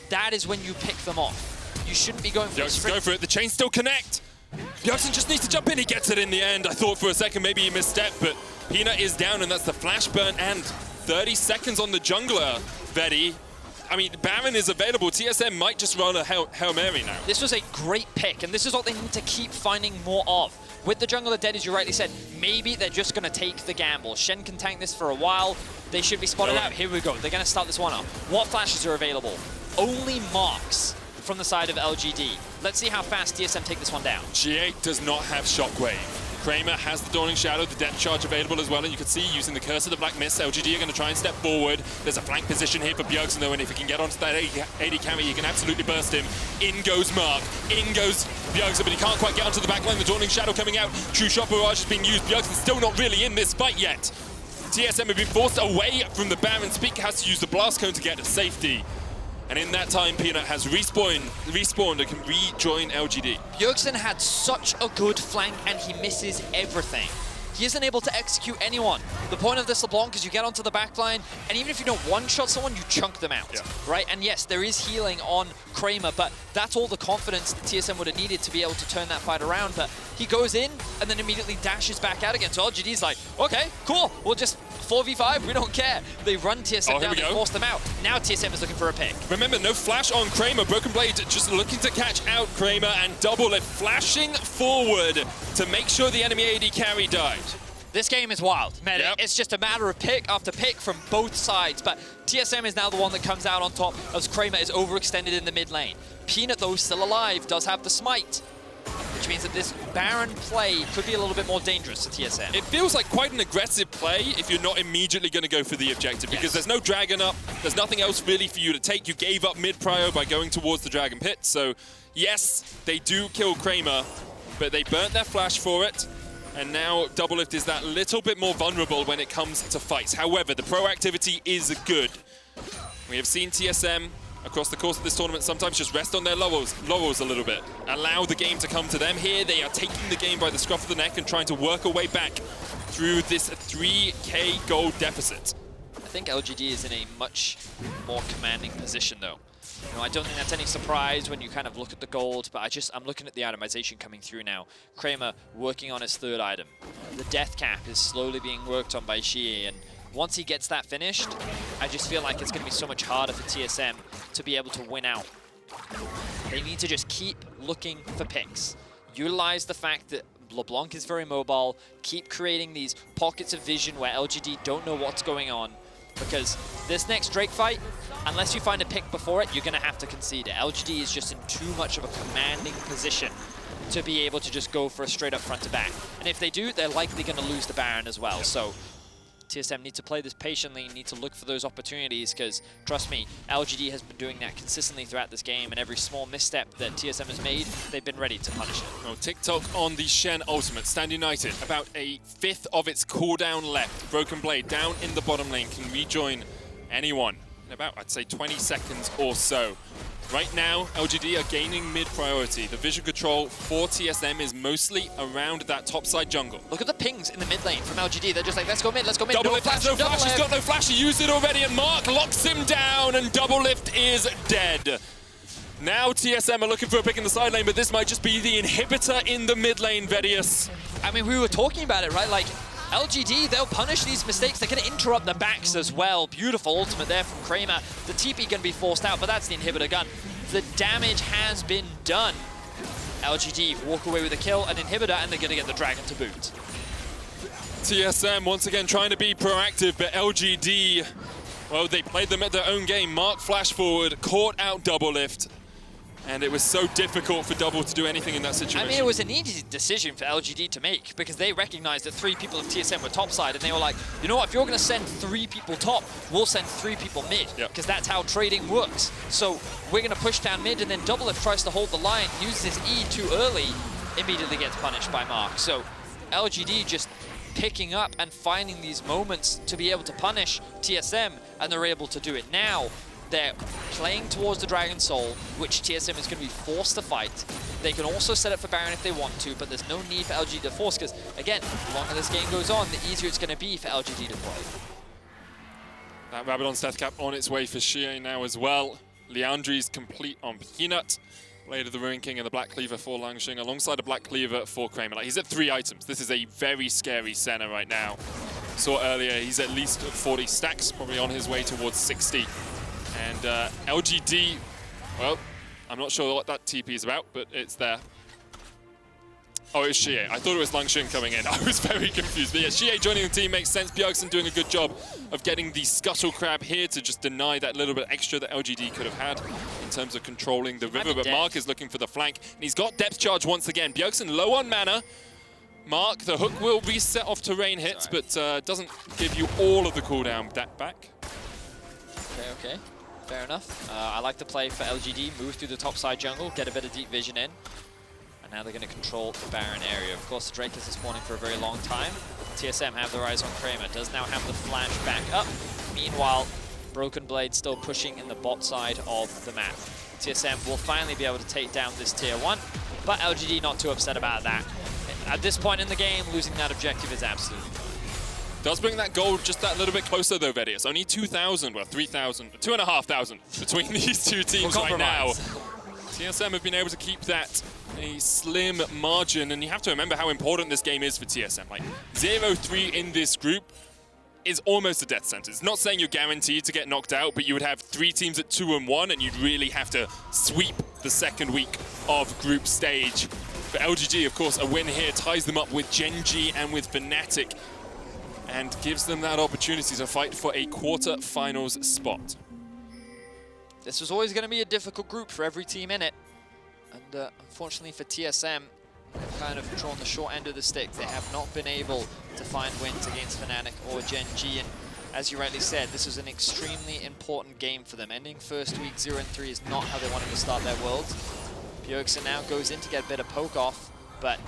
that is when you pick them off. You shouldn't be going for Bjergsen, go for it. The chains still connect. Bjergsen just needs to jump in. He gets it in the end. I thought for a second maybe he misstepped, but Peanut is down, and that's the flash burn and 30 seconds on the jungler, Vetty. I mean, Baron is available. TSM might just run a Hail Mary now. This was a great pick, and this is what they need to keep finding more of. With the jungler dead, as you rightly said, maybe they're just going to take the gamble. Shen can tank this for a while. They should be spotted out. Here we go. They're going to start this one up. What flashes are available? Only marks from the side of LGD. Let's see how fast TSM take this one down. xiye does not have Shockwave. Kramer has the Dawning Shadow, the Depth Charge available as well, and you can see using the Curse of the Black Mist, LGD are going to try and step forward. There's a flank position here for Bjergsen though, and if he can get onto that AD carry, he can absolutely burst him. In goes Mark, in goes Bjergsen, but he can't quite get onto the back line. The Dawning Shadow coming out, True Shot Barrage is being used. Bjergsen's still not really in this fight yet. TSM have been forced away from the Baron. Spica has to use the Blast Cone to get to safety. And in that time, Peanut has respawned and can rejoin LGD. Bjergsen had such a good flank, and he misses everything. He isn't able to execute anyone. The point of this LeBlanc is you get onto the backline, and even if you don't one-shot someone, you chunk them out, right? And yes, there is healing on Kramer, but that's all the confidence that TSM would have needed to be able to turn that fight around. But he goes in, and then immediately dashes back out again. So LGD's like, okay, cool, we'll just 4v5, we don't care. They run TSM down and force them out. Now TSM is looking for a pick. Remember, no flash on Kramer. Broken Blade just looking to catch out Kramer, and Doublelift flashing forward to make sure the enemy AD carry died. This game is wild, man. It's just a matter of pick after pick from both sides, but TSM is now the one that comes out on top as Kramer is overextended in the mid lane. Peanut, though, still alive, does have the smite, which means that this Baron play could be a little bit more dangerous to TSM. It feels like quite an aggressive play if you're not immediately going to go for the objective, because there's no dragon up, there's nothing else really for you to take. You gave up mid-prio by going towards the dragon pit, so yes, they do kill Kramer, but they burnt their flash for it. And now Doublelift is that little bit more vulnerable when it comes to fights. However, the proactivity is good. We have seen TSM across the course of this tournament sometimes just rest on their laurels a little bit. Allow the game to come to them. Here they are taking the game by the scruff of the neck and trying to work a way back through this 3k gold deficit. I think LGD is in a much more commanding position though. You know, I don't think that's any surprise when you kind of look at the gold, but I'm looking at the itemization coming through now. Kramer working on his third item. The death cap is slowly being worked on by xiye, and once he gets that finished, I just feel like it's going to be so much harder for TSM to be able to win out. They need to just keep looking for picks. Utilize the fact that LeBlanc is very mobile, keep creating these pockets of vision where LGD don't know what's going on, because this next Drake fight, unless you find a pick before it, you're going to have to concede it. LGD is just in too much of a commanding position to be able to just go for a straight up front to back. And if they do, they're likely going to lose the Baron as well. So TSM need to play this patiently, need to look for those opportunities, because trust me, LGD has been doing that consistently throughout this game, and every small misstep that TSM has made, they've been ready to punish it. Oh, TikTok on the Shen ultimate. Stand United, about a fifth of its cooldown left. Broken Blade down in the bottom lane, can rejoin anyone in about, I'd say, 20 seconds or so. Right now, LGD are gaining mid priority. The vision control for TSM is mostly around that topside jungle. Look at the pings in the mid lane from LGD. They're just like, let's go mid, let's go mid. Doublelift has no flash, he's got no flash, he used it already, and Mark locks him down, and Doublelift is dead. Now TSM are looking for a pick in the side lane, but this might just be the inhibitor in the mid lane, Vedius. I mean, we were talking about it, right? Like, LGD, they'll punish these mistakes. They're going to interrupt the backs as well. Beautiful ultimate there from Kramer. The TP going to be forced out, but that's the inhibitor gun. The damage has been done. LGD walk away with a kill, an inhibitor, and they're going to get the dragon to boot. TSM once again trying to be proactive, but LGD, well, they played them at their own game. Mark flash forward, caught out Doublelift, and it was so difficult for Double to do anything in that situation. I mean, it was an easy decision for LGD to make because they recognized that 3 people of TSM were topside, and they were like, you know what, if you're going to send 3 people top, we'll send 3 people mid, because that's how trading works. So we're going to push down mid, and then Doublelift tries to hold the line, uses his E too early, immediately gets punished by Mark. So LGD just picking up and finding these moments to be able to punish TSM, and they're able to do it now. They're playing towards the Dragon Soul, which TSM is going to be forced to fight. They can also set up for Baron if they want to, but there's no need for LGD to force, because, again, the longer this game goes on, the easier it's going to be for LGD to play. That Rabadon's death cap on its way for xiye now as well. Liandry's complete on Peanut. Blade of the Ruin King and the Black Cleaver for Langx, alongside a Black Cleaver for Kramer. Like, he's at 3 items. This is a very scary Senna right now. Saw earlier, he's at least 40 stacks, probably on his way towards 60. And LGD, well, I'm not sure what that TP is about, but it's there. Oh, it's xiye. I thought it was Langx coming in. I was very confused. But yeah, xiye joining the team makes sense. Bjergsen doing a good job of getting the Scuttle Crab here to just deny that little bit extra that LGD could have had in terms of controlling the river. But Mark is looking for the flank, and he's got depth charge once again. Bjergsen low on mana. Mark, the hook will reset off terrain hits, but doesn't give you all of the cooldown back. Okay. Fair enough. I like to play for LGD, move through the top side jungle, get a bit of deep vision in. And now they're going to control the Baron area. Of course, the Drake is spawning for a very long time. TSM have their eyes on Kramer. Does now have the flash back up. Meanwhile, Broken Blade still pushing in the bot side of the map. TSM will finally be able to take down this tier 1, but LGD not too upset about that. At this point in the game, losing that objective is absolutely fine. Does bring that goal just that little bit closer though, Vedius. Only 2,000, well 3,000, 2,500 between these two teams right now. TSM have been able to keep that a slim margin, and you have to remember how important this game is for TSM. Like 0-3 in this group is almost a death sentence. Not saying you're guaranteed to get knocked out, but you would have 3 teams at 2-1, and you'd really have to sweep the second week of group stage. For LGD, of course, a win here ties them up with Gen G and with Fnatic, and gives them that opportunity to fight for a quarter-finals spot. This was always going to be a difficult group for every team in it. And unfortunately for TSM, they've kind of drawn the short end of the stick. They have not been able to find wins against Fnatic or Gen G. And as you rightly said, this is an extremely important game for them. Ending first week 0-3 is not how they wanted to start their Worlds. Bjergsen now goes in to get a bit of poke off, but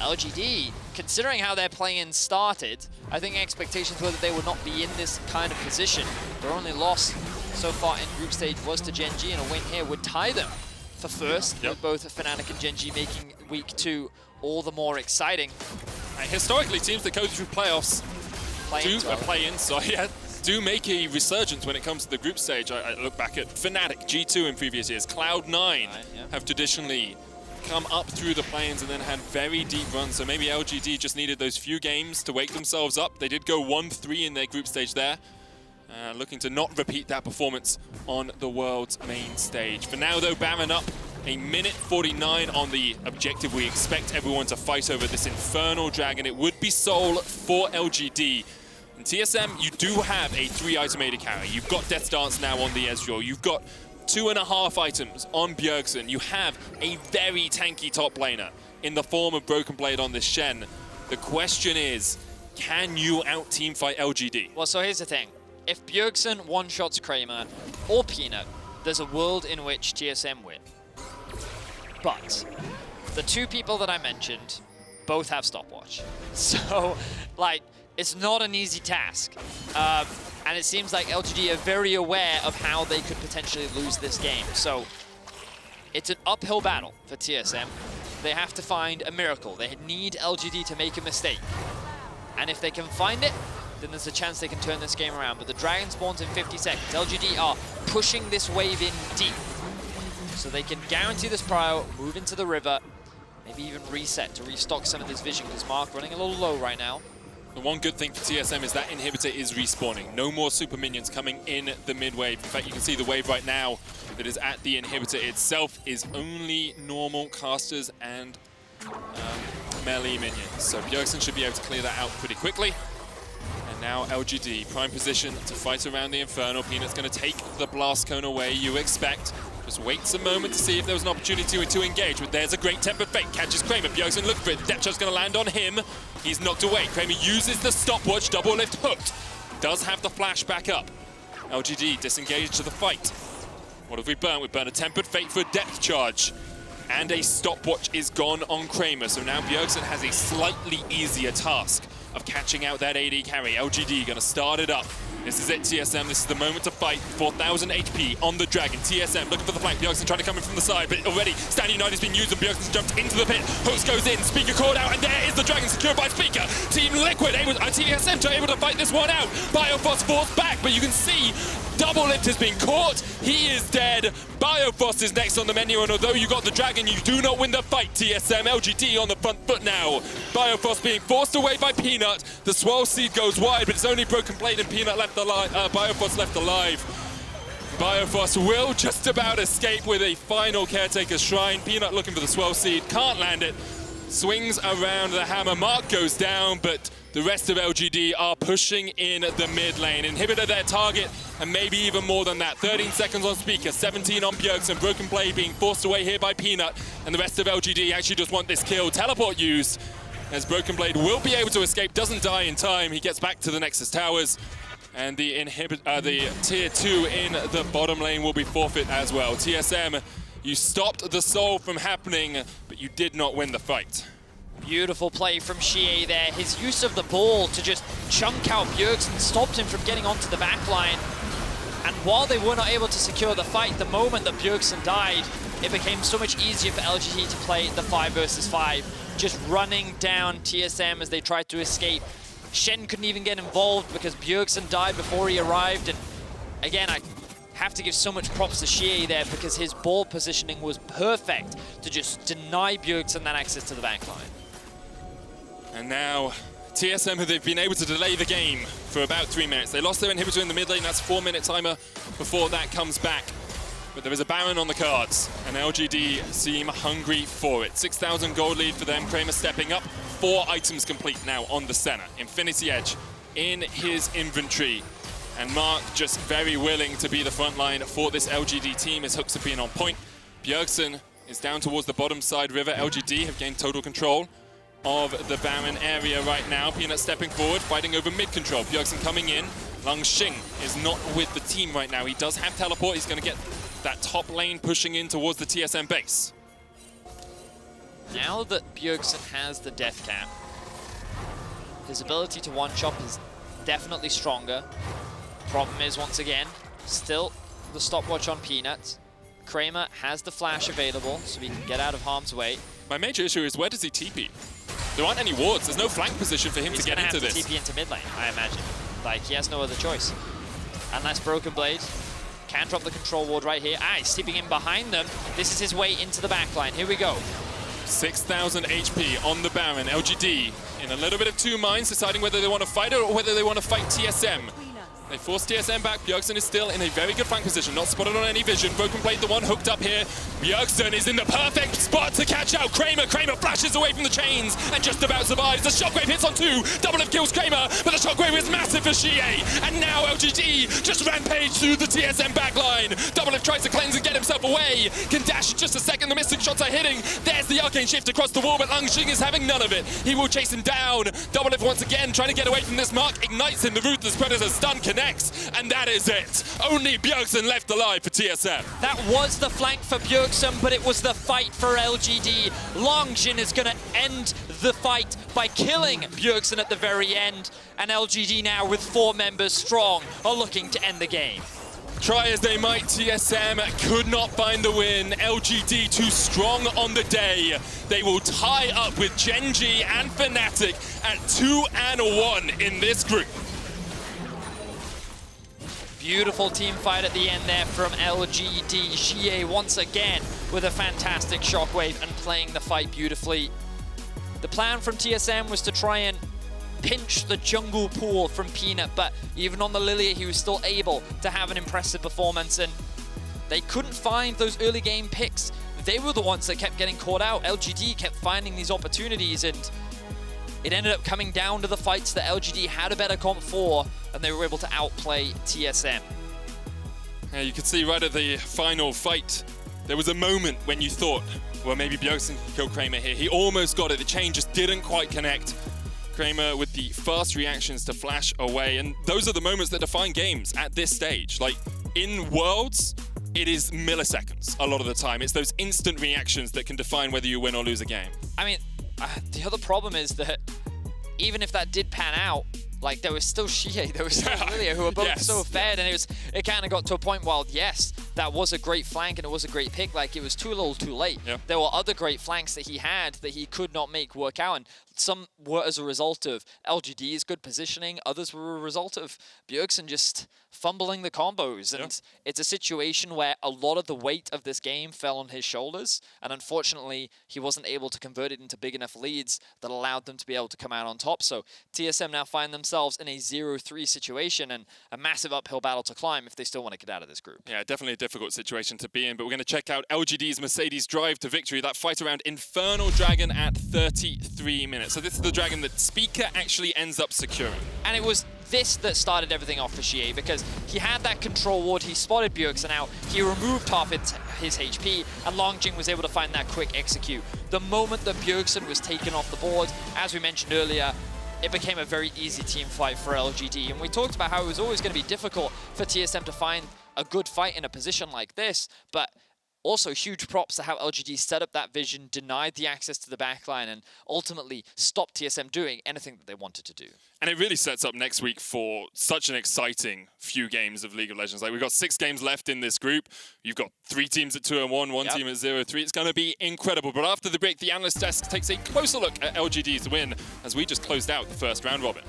LGD, considering how their play-in started, I think expectations were that they would not be in this kind of position. Their only loss so far in group stage was to Gen G, and a win here would tie them for first, with both Fnatic and Gen G making week 2 all the more exciting. And historically, teams that go through playoffs do make a resurgence when it comes to the group stage. I look back at Fnatic, G2 in previous years, Cloud9 have traditionally come up through the play-ins and then had very deep runs. So maybe LGD just needed those few games to wake themselves up. They did go 1-3 in their group stage there. Looking to not repeat that performance on the world's main stage. For now, though, Baron up a minute 49 on the objective. We expect everyone to fight over this Infernal Dragon. It would be Soul for LGD. In TSM, you do have a 3-item AD carry. You've got Death Dance now on the Ezreal. You've got 2.5 items on Bjergsen. You have a very tanky top laner in the form of Broken Blade on this Shen. The question is, can you out-teamfight LGD? Well, so here's the thing. If Bjergsen one-shots Kramer or Peanut, there's a world in which TSM win. But the 2 people that I mentioned both have stopwatch. So, like, it's not an easy task. And it seems like LGD are very aware of how they could potentially lose this game. So it's an uphill battle for TSM. They have to find a miracle. They need LGD to make a mistake. And if they can find it, then there's a chance they can turn this game around. But the Dragon spawns in 50 seconds. LGD are pushing this wave in deep. So they can guarantee this prio, move into the river, maybe even reset to restock some of this vision, because Mark running a little low right now. The one good thing for TSM is that inhibitor is respawning. No more super minions coming in the mid wave. In fact, you can see the wave right now that is at the inhibitor itself is only normal casters and melee minions. So Bjergsen should be able to clear that out pretty quickly. And now LGD, prime position to fight around the Infernal. Peanut's going to take the blast cone away, you expect. Just waits a moment to see if there was an opportunity to engage, but there's a great tempered fate. Catches Kramer, Bjergsen looking for it. Depth shot's going to land on him. He's knocked away. Kramer uses the stopwatch, Doublelift hooked. Does have the flash back up. LGD disengaged to the fight. What have we burned? We burned a tempered fate for a depth charge. And a stopwatch is gone on Kramer. So now Bjergsen has a slightly easier task of catching out that AD carry. LGD going to start it up. This is it, TSM. This is the moment to fight. 4,000 HP on the Dragon. TSM looking for the flank. Bjergsen trying to come in from the side, but already Stand United has been used and Bjergsen's jumped into the pit. Hooks goes in. Spica called out, and there is the Dragon secured by Spica. Team Liquid, TSM able to fight this one out. Biofrost forced back, but you can see Doublelift has been caught. He is dead. Biofrost is next on the menu, and although you got the Dragon, you do not win the fight, TSM. LGD on the front foot now. Biofrost being forced away by Peanut. The Swirl Seed goes wide, but it's only Broken Blade and Peanut left alive. Biofrost left alive. Biofrost will just about escape with a final Caretaker's Shrine. Peanut looking for the Swirl Seed, can't land it. Swings around the hammer. Mark goes down, but the rest of LGD are pushing in the mid lane. Inhibitor their target, and maybe even more than that. 13 seconds on Spica, 17 on Bjergsen. Broken Blade being forced away here by Peanut, and the rest of LGD actually just want this kill. Teleport used, as Broken Blade will be able to escape, doesn't die in time. He gets back to the Nexus Towers, and the tier 2 in the bottom lane will be forfeit as well. TSM, you stopped the soul from happening, but you did not win the fight. Beautiful play from xiye there. His use of the ball to just chunk out Bjergsen stopped him from getting onto the back line. And while they were not able to secure the fight, the moment that Bjergsen died, it became so much easier for LGD to play the 5 versus 5. Just running down TSM as they tried to escape. Shen couldn't even get involved because Bjergsen died before he arrived. And again, I have to give so much props to xiye there because his ball positioning was perfect to just deny Bjergsen that access to the back line. And now, TSM, they've been able to delay the game for about 3 minutes. They lost their inhibitor in the mid lane, that's 4-minute timer before that comes back. But there is a Baron on the cards, and LGD seem hungry for it. 6,000 gold lead for them, Kramer stepping up. 4 items complete now on the Senna. Infinity Edge in his inventory. And Mark just very willing to be the front line for this LGD team. His hooks have been on point. Bjergsen is down towards the bottom side river. LGD have gained total control of the Baron area right now. Peanut stepping forward, fighting over mid control. Bjergsen coming in. Langx is not with the team right now. He does have teleport. He's going to get that top lane pushing in towards the TSM base. Now that Bjergsen has the death cap, his ability to one-chop is definitely stronger. Problem is, once again, still the stopwatch on Peanut. Kramer has the flash available, so he can get out of harm's way. My major issue is, where does he TP? There aren't any wards. There's no flank position for him to get into this. He's going to have to TP into mid lane, I imagine. Like, he has no other choice. Unless Broken Blade can drop the control ward right here. He's stepping in behind them. This is his way into the back line. Here we go. 6,000 HP on the Baron. LGD in a little bit of 2 minds, deciding whether they want to fight it or whether they want to fight TSM. They force TSM back. Bjergsen is still in a very good flank position, not spotted on any vision. Broken Blade, the one hooked up here. Bjergsen is in the perfect spot to catch out Kramer. Kramer flashes away from the chains and just about survives. The shockwave hits on 2. Doublelift kills Kramer, but the shockwave is massive for xiye. And now LGD just rampage through the TSM backline. Doublelift tries to cleanse and get himself away. Can dash in just a second. The missing shots are hitting. There's the arcane shift across the wall, but Langx is having none of it. He will chase him down. Doublelift once again trying to get away from this mark. Ignites him. The Ruthless Predator stun connects, and that is it. Only Bjergsen left alive for TSM. That was the flank for Bjergsen, but it was the fight for LGD. Langx is going to end the fight by killing Bjergsen at the very end, and LGD now with 4 members strong are looking to end the game. Try as they might, TSM could not find the win. LGD too strong on the day. They will tie up with Gen.G and Fnatic at 2-1 in this group. Beautiful team fight at the end there from LGD. xiye once again with a fantastic shockwave and playing the fight beautifully. The plan from TSM was to try and pinch the jungle pool from Peanut, but even on the Lillia, he was still able to have an impressive performance, and they couldn't find those early game picks. They were the ones that kept getting caught out. LGD kept finding these opportunities, and it ended up coming down to the fights that LGD had a better comp for, and they were able to outplay TSM. Yeah, you could see right at the final fight, there was a moment when you thought, well, maybe Bjergsen can kill Kramer here. He almost got it. The chain just didn't quite connect. Kramer with the fast reactions to flash away, and those are the moments that define games at this stage. Like, in Worlds, it is milliseconds a lot of the time. It's those instant reactions that can define whether you win or lose a game. I mean, the other problem is that even if that did pan out, like, there was still xiye, there was still Lillia, who were both so fed, and it kind of got to a point where, yes, that was a great flank and it was a great pick, like, it was too little too late. There were other great flanks that he had that he could not make work out, and some were as a result of LGD's good positioning, others were a result of Bjergsen just fumbling the combos, and it's a situation where a lot of the weight of this game fell on his shoulders, and unfortunately, he wasn't able to convert it into big enough leads that allowed them to be able to come out on top. So TSM now find themselves in a 0-3 situation and a massive uphill battle to climb if they still want to get out of this group. Yeah, definitely a difficult situation to be in, but we're going to check out LGD's Mercedes drive to victory, that fight around Infernal Dragon at 33 minutes. So this is the dragon that Spica actually ends up securing. And it was this that started everything off for xiye, because he had that control ward, he spotted Bjergsen out, he removed half his HP, and Longjing was able to find that quick execute. The moment that Bjergsen was taken off the board, as we mentioned earlier, it became a very easy team fight for LGD. And we talked about how it was always going to be difficult for TSM to find a good fight in a position like this, but also huge props to how LGD set up that vision, denied the access to the backline, and ultimately stopped TSM doing anything that they wanted to do. And it really sets up next week for such an exciting few games of League of Legends. Like, we've got 6 games left in this group. You've got 3 teams at 2-1, one team at 0-3. It's going to be incredible. But after the break, the analyst desk takes a closer look at LGD's win as we just closed out the first round robin.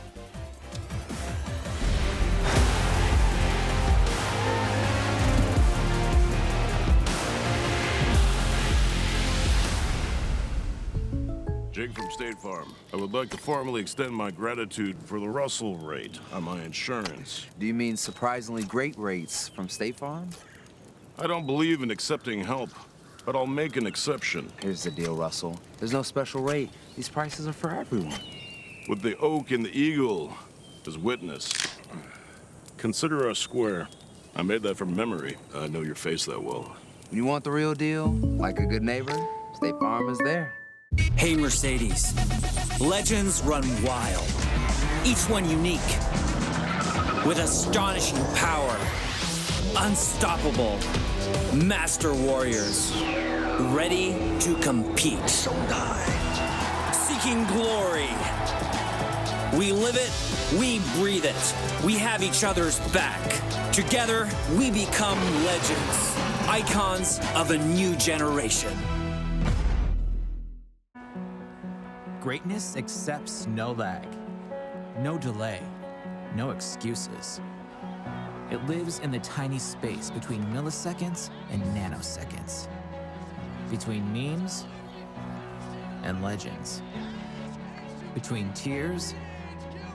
Jake from State Farm. I would like to formally extend my gratitude for the Russell rate on my insurance. Do you mean surprisingly great rates from State Farm? I don't believe in accepting help, but I'll make an exception. Here's the deal, Russell. There's no special rate. These prices are for everyone. With the oak and the eagle as witness, consider us square. I made that from memory. I know your face that well. When you want the real deal, like a good neighbor, State Farm is there. Hey Mercedes, legends run wild, each one unique, with astonishing power, unstoppable, master warriors, ready to compete, seeking glory. We live it, we breathe it, we have each other's back. Together, we become legends, icons of a new generation. Greatness accepts no lag, no delay, no excuses. It lives in the tiny space between milliseconds and nanoseconds, between memes and legends, between tears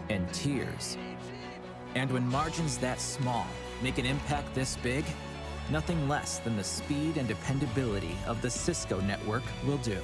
and tears. And when margins that small make an impact this big, nothing less than the speed and dependability of the Cisco network will do.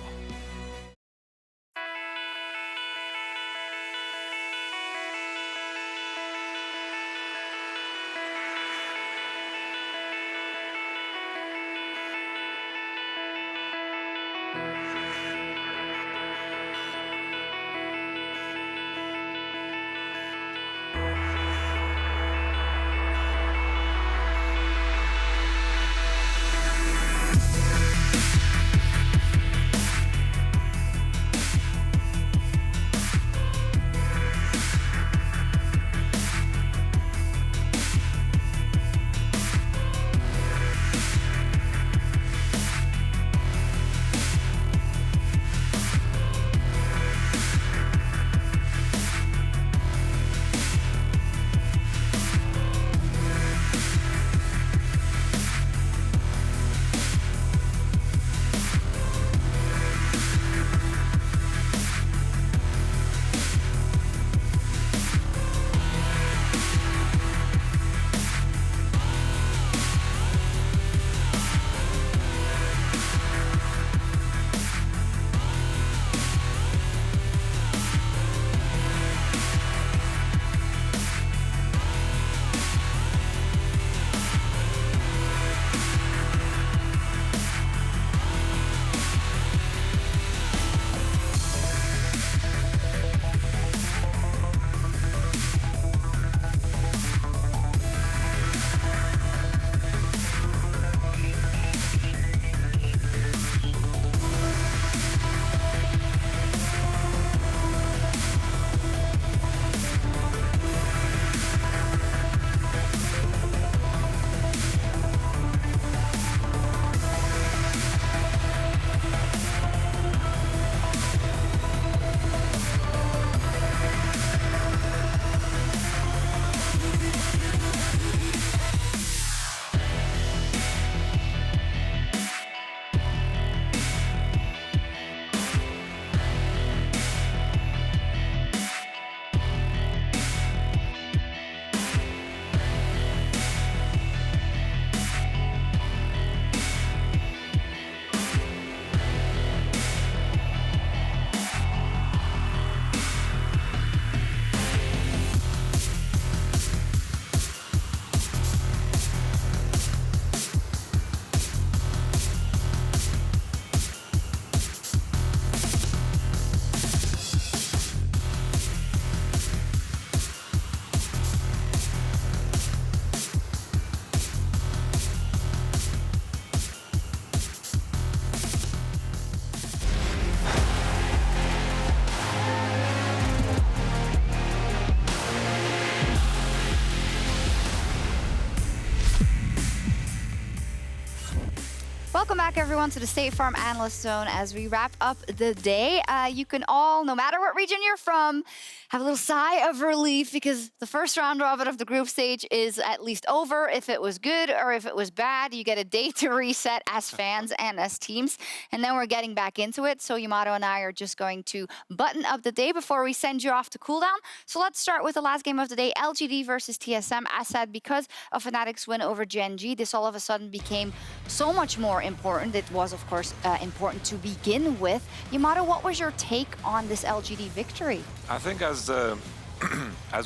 Welcome back, everyone, to the State Farm Analyst Zone. As we wrap up the day, you can all, no matter what region you're from, have a little sigh of relief because the first round robin of the group stage is at least over. If it was good or if it was bad, you get a day to reset as fans and as teams. And then we're getting back into it. So Yamato and I are just going to button up the day before we send you off to cooldown. So let's start with the last game of the day, LGD versus TSM. As said, because of Fnatic's win over Gen G, this all of a sudden became so much more important. It was, of course, important to begin with. Yamato, what was your take on this LGD victory? I think as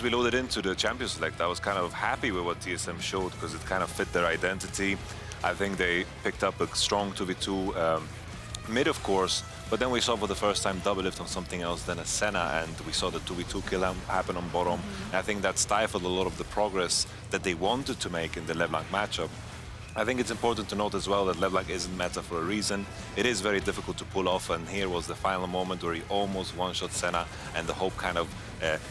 we loaded into the Champions Select, I was kind of happy with what TSM showed because it kind of fit their identity. I think they picked up a strong 2v2 mid, of course, but then we saw for the first time Doublelift on something else than a Senna, and we saw the 2v2 kill happen on bottom. And I think that stifled a lot of the progress that they wanted to make in the LeBlanc matchup. I think it's important to note as well that LeBlanc isn't meta for a reason. It is very difficult to pull off, and here was the final moment where he almost one-shot Senna, and the hope kind of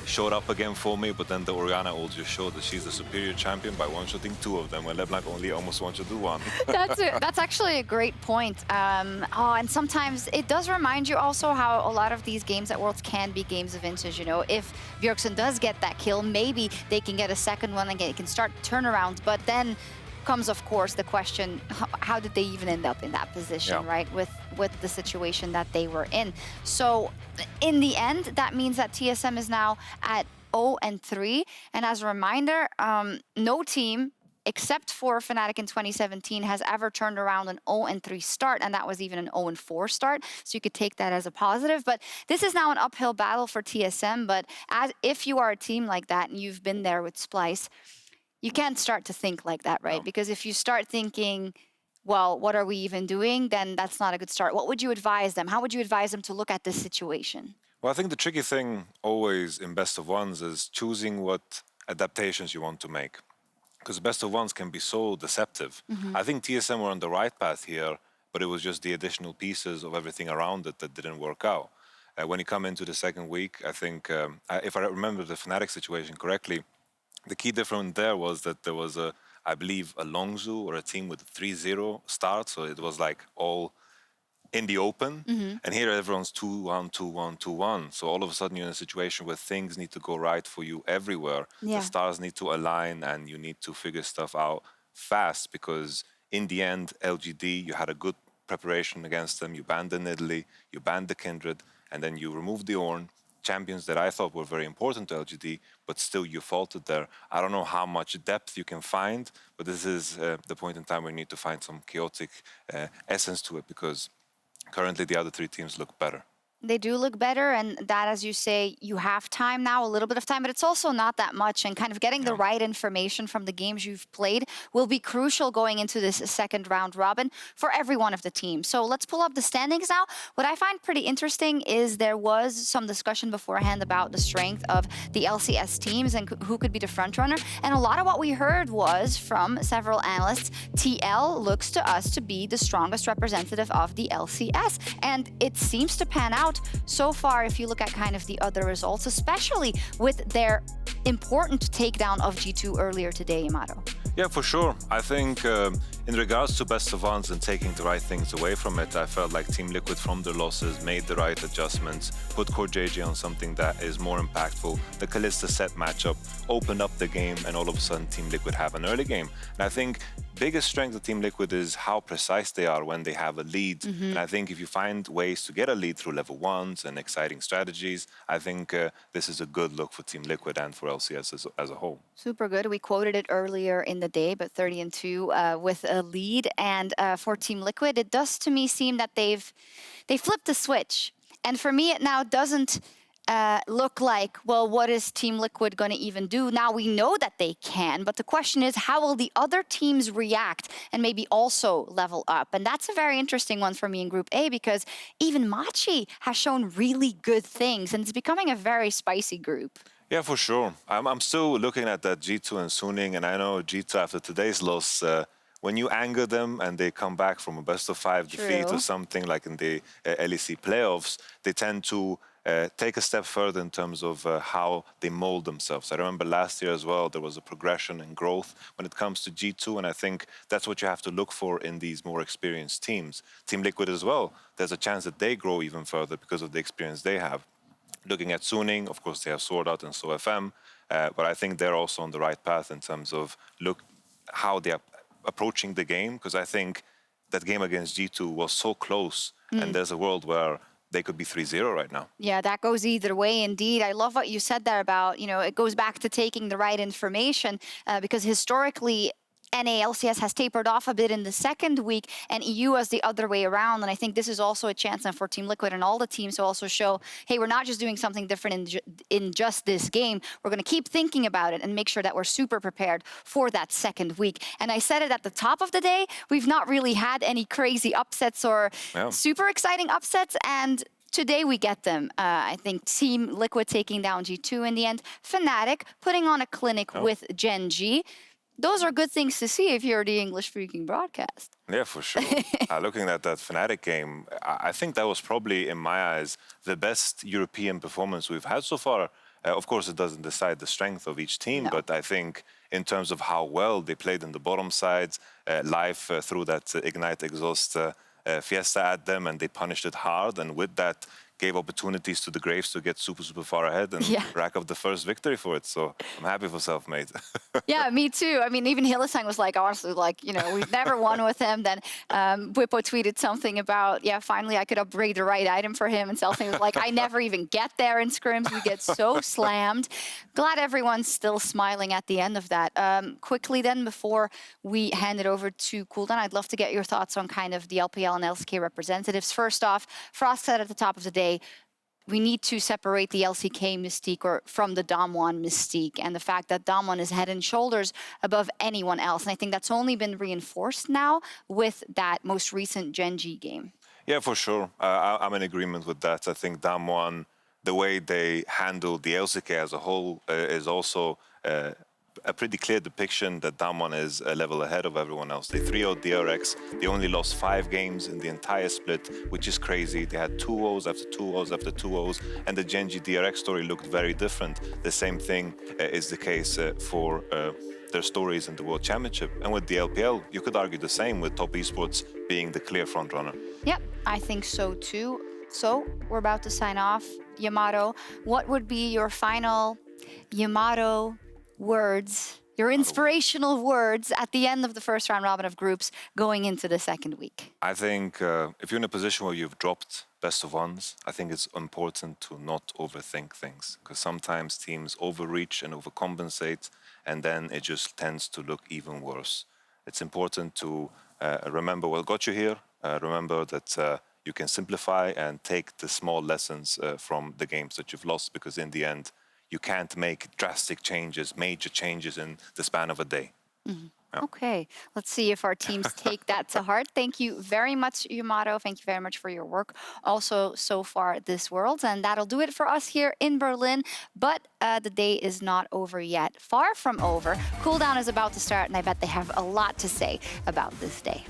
showed up again for me, but then the Orianna ult just showed that she's the superior champion by one-shotting two of them, when LeBlanc only almost one-shotted one. That's actually a great point. And sometimes it does remind you also how a lot of these games at Worlds can be games of vintage. You know, if Bjergsen does get that kill, maybe they can get a second one and they can start turnarounds, but then comes, of course, the question, how did they even end up in that position, right, with the situation that they were in? So in the end, that means that TSM is now at 0-3. And as a reminder, no team, except for Fnatic in 2017, has ever turned around an 0-3 start, and that was even an 0-4 start. So you could take that as a positive. But this is now an uphill battle for TSM. But if you are a team like that, and you've been there with Splice, you can't start to think like that, right? No. Because if you start thinking, well, what are we even doing, then that's not a good start. What would you advise them? How would you advise them to look at this situation? Well, I think the tricky thing always in best of ones is choosing what adaptations you want to make. Because best of ones can be so deceptive. I think TSM were on the right path here, but it was just the additional pieces of everything around it that didn't work out. When you come into the second week, I think, if I remember the Fnatic situation correctly, the key difference there was that there was I believe, a Langx or a team with a 3-0 start, so it was like all in the open. And here everyone's 2-1, 2-1, 2-1. So all of a sudden you're in a situation where things need to go right for you everywhere. The stars need to align and you need to figure stuff out fast, because in the end, LGD, you had a good preparation against them. You banned the Nidalee, you banned the Kindred, and then you removed the Ornn. Champions that I thought were very important to LGD, but still you faltered there. I don't know how much depth you can find, but this is the point in time where you need to find some chaotic essence to it, because currently the other three teams look better. They do look better, and that, as you say, you have time now, a little bit of time, but it's also not that much, and kind of getting the right information from the games you've played will be crucial going into this second round robin for every one of the teams. So let's pull up the standings now. What I find pretty interesting is there was some discussion beforehand about the strength of the LCS teams and who could be the front runner, and a lot of what we heard was from several analysts, TL looks to us to be the strongest representative of the LCS, and it seems to pan out so far if you look at kind of the other results, especially with their important takedown of G2 earlier today, Yamato. Yeah, for sure. I think in regards to best of ones and taking the right things away from it, I felt like Team Liquid from their losses made the right adjustments, put Core JJ on something that is more impactful. The Kalista set matchup opened up the game, and all of a sudden Team Liquid have an early game. And I think biggest strength of Team Liquid is how precise they are when they have a lead. And I think if you find ways to get a lead through level 1s and exciting strategies, I think this is a good look for Team Liquid and for LCS as a whole. Super good. We quoted it earlier in the day, but 30-2 with a lead. And for Team Liquid, it does to me seem that they flipped the switch. And for me, it now doesn't look like, well, what is Team Liquid going to even do? Now we know that they can, but the question is, how will the other teams react and maybe also level up? And that's a very interesting one for me in Group A, because even Machi has shown really good things, and it's becoming a very spicy group. Yeah, for sure. I'm still looking at that G2 and Suning, and I know G2 after today's loss, when you anger them and they come back from a best-of-5 defeat or something like in the LEC playoffs, they tend to take a step further in terms of how they mold themselves. I remember last year as well, there was a progression and growth when it comes to G2, and I think that's what you have to look for in these more experienced teams. Team Liquid as well, there's a chance that they grow even further because of the experience they have. Looking at Suning, of course, they have Sword Art and SoFM, but I think they're also on the right path in terms of how they are approaching the game, because I think that game against G2 was so close, and there's a world where they could be 3-0 right now. Yeah, that goes either way, indeed. I love what you said there about, it goes back to taking the right information, because historically, NA LCS has tapered off a bit in the second week, and EU is the other way around. And I think this is also a chance then for Team Liquid and all the teams to also show, hey, we're not just doing something different in just this game. We're going to keep thinking about it and make sure that we're super prepared for that second week. And I said it at the top of the day, we've not really had any crazy upsets or super exciting upsets, and today we get them. I think Team Liquid taking down G2 in the end. Fnatic putting on a clinic with Gen G. Those are good things to see if you're the English-speaking broadcast. Yeah, for sure. Looking at that Fnatic game, I think that was probably, in my eyes, the best European performance we've had so far. Of course, it doesn't decide the strength of each team, but I think in terms of how well they played in the bottom sides, live through that Ignite Exhaust Fiesta at them, and they punished it hard, and with that gave opportunities to the Graves to get super, super far ahead and rack up the first victory for it. So I'm happy for Selfmade. Yeah, me too. I mean, even Hillesang was like, honestly, like, we've never won with him. Then Whippo tweeted something about, finally I could upgrade the right item for him. And Selfmade was like, I never even get there in scrims. We get so slammed. Glad everyone's still smiling at the end of that. Quickly then, before we hand it over to Cooldown, I'd love to get your thoughts on kind of the LPL and LCK representatives. First off, Frost said at the top of the day, we need to separate the LCK mystique from the Damwon mystique, and the fact that Damwon is head and shoulders above anyone else. And I think that's only been reinforced now with that most recent Gen G game. Yeah, for sure. I'm in agreement with that. I think Damwon, the way they handle the LCK as a whole is also a pretty clear depiction that Damwon is a level ahead of everyone else. They 3-0'd DRX. They only lost 5 games in the entire split, which is crazy. They had 2-0s after 2-0s after 2-0s, and the Gen G DRX story looked very different. The same thing is the case for their stories in the World Championship. And with the LPL, you could argue the same, with Top Esports being the clear frontrunner. Yep, I think so too. So we're about to sign off. Yamato, what would be your final Yamato words, your inspirational words at the end of the first round robin of groups going into the second week? I think if you're in a position where you've dropped best of ones, I think it's important to not overthink things, because sometimes teams overreach and overcompensate, and then it just tends to look even worse. It's important to remember what got you here, remember that you can simplify and take the small lessons from the games that you've lost, because in the end, you can't make drastic changes, major changes in the span of a day. Mm-hmm. Yeah. Okay, let's see if our teams take that to heart. Thank you very much, Yamato. Thank you very much for your work also so far this Worlds. And that'll do it for us here in Berlin. But the day is not over yet. Far from over. Cooldown is about to start, and I bet they have a lot to say about this day.